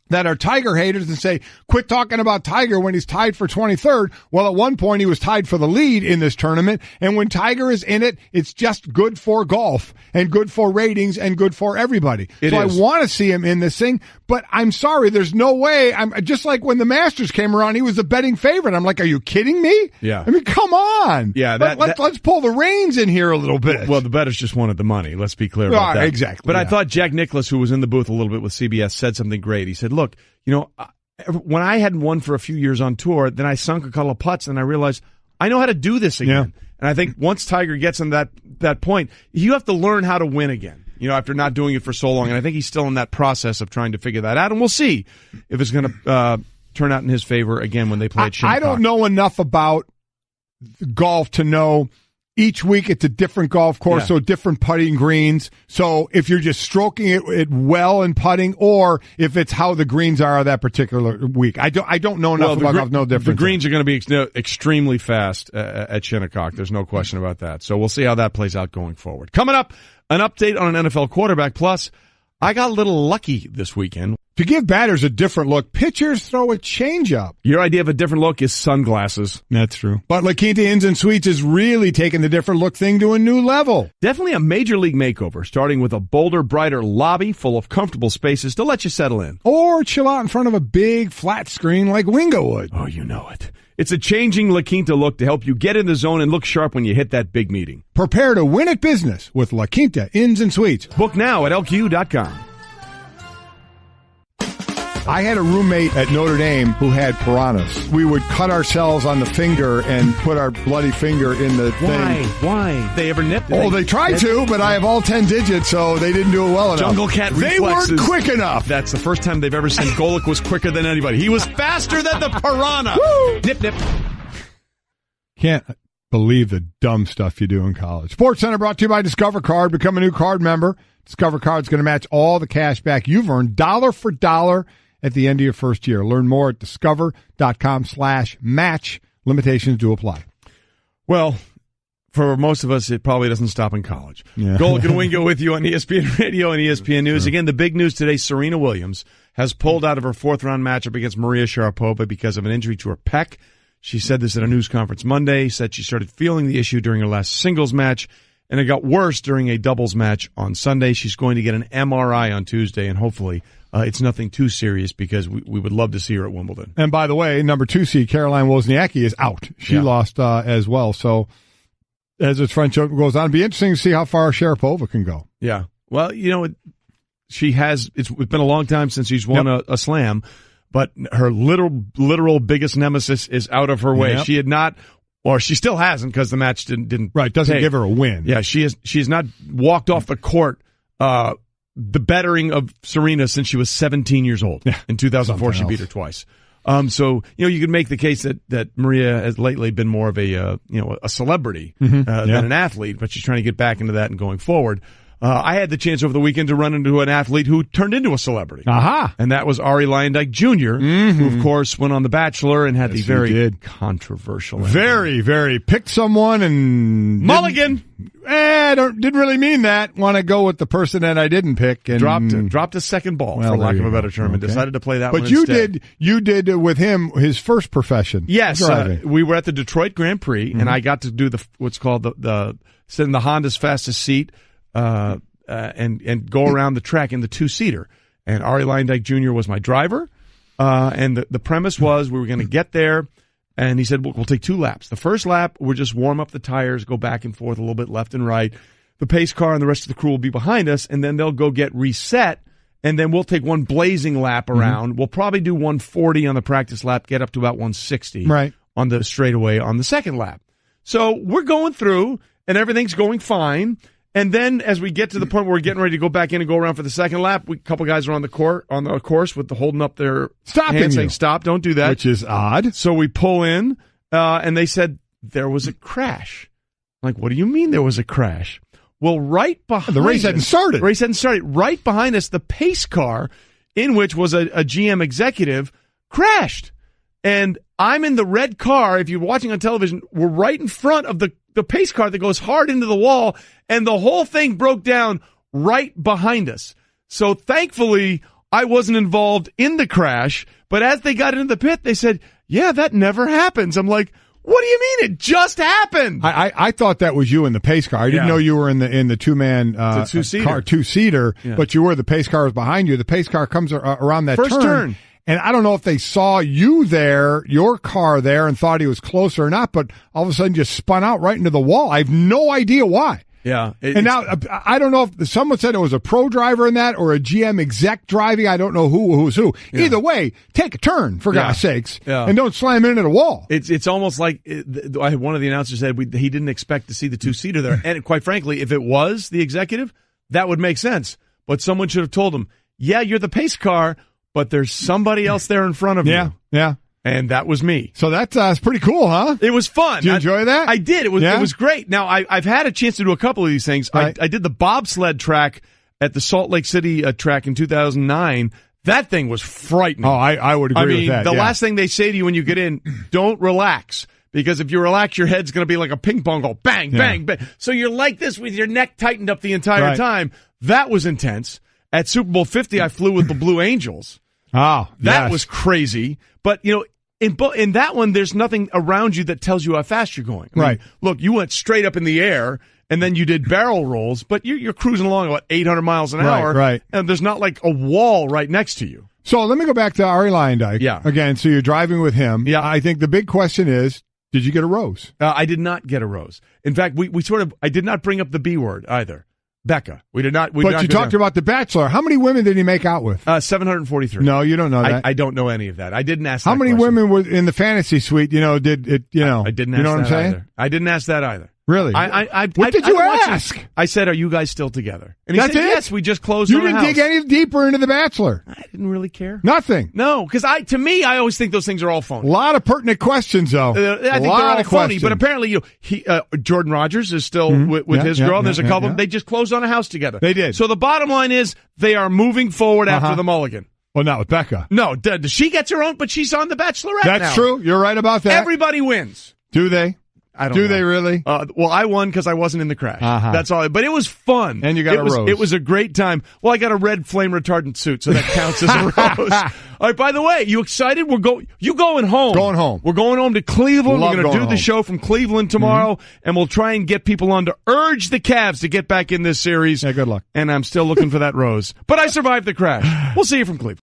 that are Tiger haters and say, quit talking about Tiger when he's tied for 23rd. Well, at one point he was tied for the lead in this tournament. And when Tiger is in it, it's just good for golf and good for ratings and good for everybody. I want to see him in this thing, but I'm sorry, there's no way. I'm just like when the Masters came around, he was a betting favorite. I'm like, are you kidding me? Yeah. I mean, come on. Yeah. Let's pull the reins in here a little bit. Well, the bettors just wanted the money. Let's be clear about that. Exactly. But I thought Jack Nicklaus, who was in the booth a little bit with CBS, said something great. He said, look, when I hadn't won for a few years on tour, then I sunk a couple of putts and I realized I know how to do this again. Yeah. And I think once Tiger gets in that point, you have to learn how to win again, after not doing it for so long. And I think he's still in that process of trying to figure that out. And we'll see if it's going to turn out in his favor again when they play at Shinnecock. I don't know enough about golf to know each week it's a different golf course, so different putting greens. So if you're just stroking it well in putting, or if it's how the greens are that particular week. I don't know enough about golf. No difference. The greens are going to be extremely fast at Shinnecock. There's no question about that. So we'll see how that plays out going forward. Coming up, an update on an NFL quarterback. Plus, I got a little lucky this weekend. To give batters a different look, pitchers throw a changeup. Your idea of a different look is sunglasses. That's true. But La Quinta Inns and Suites is really taking the different look thing to a new level. Definitely a major league makeover, starting with a bolder, brighter lobby full of comfortable spaces to let you settle in. Or chill out in front of a big flat screen like Wingo would. Oh, you know it. It's a changing La Quinta look to help you get in the zone and look sharp when you hit that big meeting. Prepare to win at business with La Quinta Inns and Suites. Book now at LQ.com. I had a roommate at Notre Dame who had piranhas. We would cut ourselves on the finger and put our bloody finger in the thing. Why? They ever nipped? They tried to, but I have all 10 digits, so they didn't do it well enough. Jungle cat reflexes. They weren't quick enough. That's the first time they've ever seen Golic was quicker than anybody. He was faster than the piranha. Woo! Nip, nip. Can't believe the dumb stuff you do in college. Sports Center brought to you by Discover Card. Become a new card member. Discover Card's going to match all the cash back you've earned, dollar for dollar, at the end of your first year. Learn more at discover.com/match. Limitations do apply. Well, for most of us, it probably doesn't stop in college. Yeah. Golic and Wingo with you on ESPN Radio and ESPN News. Sure. Again, the big news today, Serena Williams has pulled out of her fourth-round matchup against Maria Sharapova because of an injury to her pec. She said this at a news conference Monday, said she started feeling the issue during her last singles match, and it got worse during a doubles match on Sunday. She's going to get an MRI on Tuesday, and hopefully it's nothing too serious because we would love to see her at Wimbledon. And by the way, number 2 seed Caroline Wozniacki is out. She lost as well. So as its French Open goes on, it'll be interesting to see how far Sharapova can go. Yeah. Well, she has. It's been a long time since she's won a slam, but her literal biggest nemesis is out of her way. Yep. She had not. Or she still hasn't because the match didn't doesn't give her a win. Yeah, she has not walked off the court the bettering of Serena since she was 17 years old. Yeah, in 2004, she beat her twice. So you could make the case that Maria has lately been more of a celebrity than an athlete, but she's trying to get back into that and going forward. I had the chance over the weekend to run into an athlete who turned into a celebrity. Aha! And that was Ari Lyondike Jr., who, of course, went on The Bachelor and had the very controversial ending. Very, very. Picked someone and... Mulligan! Didn't really mean that. Want to go with the person that I didn't pick. And dropped a second ball, for lack of a better term, and decided to play that one instead. But you did with him his first profession. Yes. We were at the Detroit Grand Prix, and I got to do what's called the sit in the Honda's fastest seat, and go around the track in the 2-seater. And Ari Lyondike Jr. was my driver. And the premise was we were going to get there, and he said, we'll take 2 laps. The first lap, we'll just warm up the tires, go back and forth a little bit left and right. The pace car and the rest of the crew will be behind us, and then they'll go get reset, and then we'll take one blazing lap around. We'll probably do 140 on the practice lap, get up to about 160 on the straightaway on the second lap. So we're going through, and everything's going fine. And then as we get to the point where we're getting ready to go back in and go around for the second lap, a couple guys are on the course with the holding up their hands saying, stop, don't do that. Which is odd. So we pull in, and they said there was a crash. I'm like, what do you mean there was a crash? Well, right behind the race hadn't started. The race hadn't started. Right behind us, the pace car, in which was a GM executive, crashed. And I'm in the red car. If you're watching on television, we're right in front of the pace car that goes hard into the wall, and the whole thing broke down right behind us. So thankfully, I wasn't involved in the crash, but as they got into the pit, they said, yeah, that never happens. I'm like, what do you mean? It just happened. I thought that was you in the pace car. I didn't know you were in the two-man two-seater, but you were. The pace car was behind you. The pace car comes around that first turn. And I don't know if they saw you there, your car there, and thought he was closer or not, but all of a sudden just spun out right into the wall. I have no idea why. Yeah. And now, I don't know if someone said it was a pro driver in that or a GM exec driving. I don't know who's who. Yeah. Either way, take a turn, for God's sakes, and don't slam into the wall. It's almost like one of the announcers said he didn't expect to see the two-seater there. And quite frankly, if it was the executive, that would make sense. But someone should have told him, yeah, you're the pace car, but there's somebody else there in front of you. Yeah. And that was me. So that's pretty cool, huh? It was fun. Did you enjoy that? I did. It was great. Now, I've had a chance to do a couple of these things. Right. I did the bobsled track at the Salt Lake City track in 2009. That thing was frightening. Oh, I would agree with that. The last thing they say to you when you get in, don't relax. Because if you relax, your head's going to be like a ping pong go, bang, bang, bang. So you're like this with your neck tightened up the entire time. That was intense. At Super Bowl 50, I flew with the Blue Angels. Oh, that was crazy. But, in that one, there's nothing around you that tells you how fast you're going. I mean, look, you went straight up in the air, and then you did barrel rolls, but you're cruising along about 800 miles an hour. Right. And there's not like a wall right next to you. So let me go back to Ari Leyendyke. Yeah. Again, so you're driving with him. Yeah. I think the big question is, did you get a rose? I did not get a rose. In fact, I did not bring up the B word either. Becca. We did not. But you talked about The Bachelor. How many women did he make out with? 743. No, you don't know that. I don't know any of that. I didn't ask How that many question. women were in the fantasy suite, did it, I didn't ask you know what I'm saying? either. I didn't ask that either. Really? What did you ask? I said, are you guys still together? And he said, yes, we just closed You on didn't a house. dig any deeper into The Bachelor. I didn't really care. Nothing. No, because to me, I always think those things are all phony. A lot of pertinent questions, though. I think they're all phony, but apparently, Jordan Rogers is still with his girl. There's a couple. They just closed on a house together. They did. So the bottom line is they are moving forward after the mulligan. Well, not with Becca. No, she gets her own, but she's on The Bachelorette now. That's true. You're right about that. Everybody wins. Do they? I don't know. Do they really? Well, I won because I wasn't in the crash. That's all. But it was fun. And you got a rose. It was a great time. Well, I got a red flame retardant suit, so that counts as a rose. All right, by the way, you excited? You going home. Going home. We're going home to Cleveland. We're going to do the show from Cleveland tomorrow, and we'll try and get people on to urge the Cavs to get back in this series. Yeah, good luck. And I'm still looking for that rose. But I survived the crash. We'll see you from Cleveland.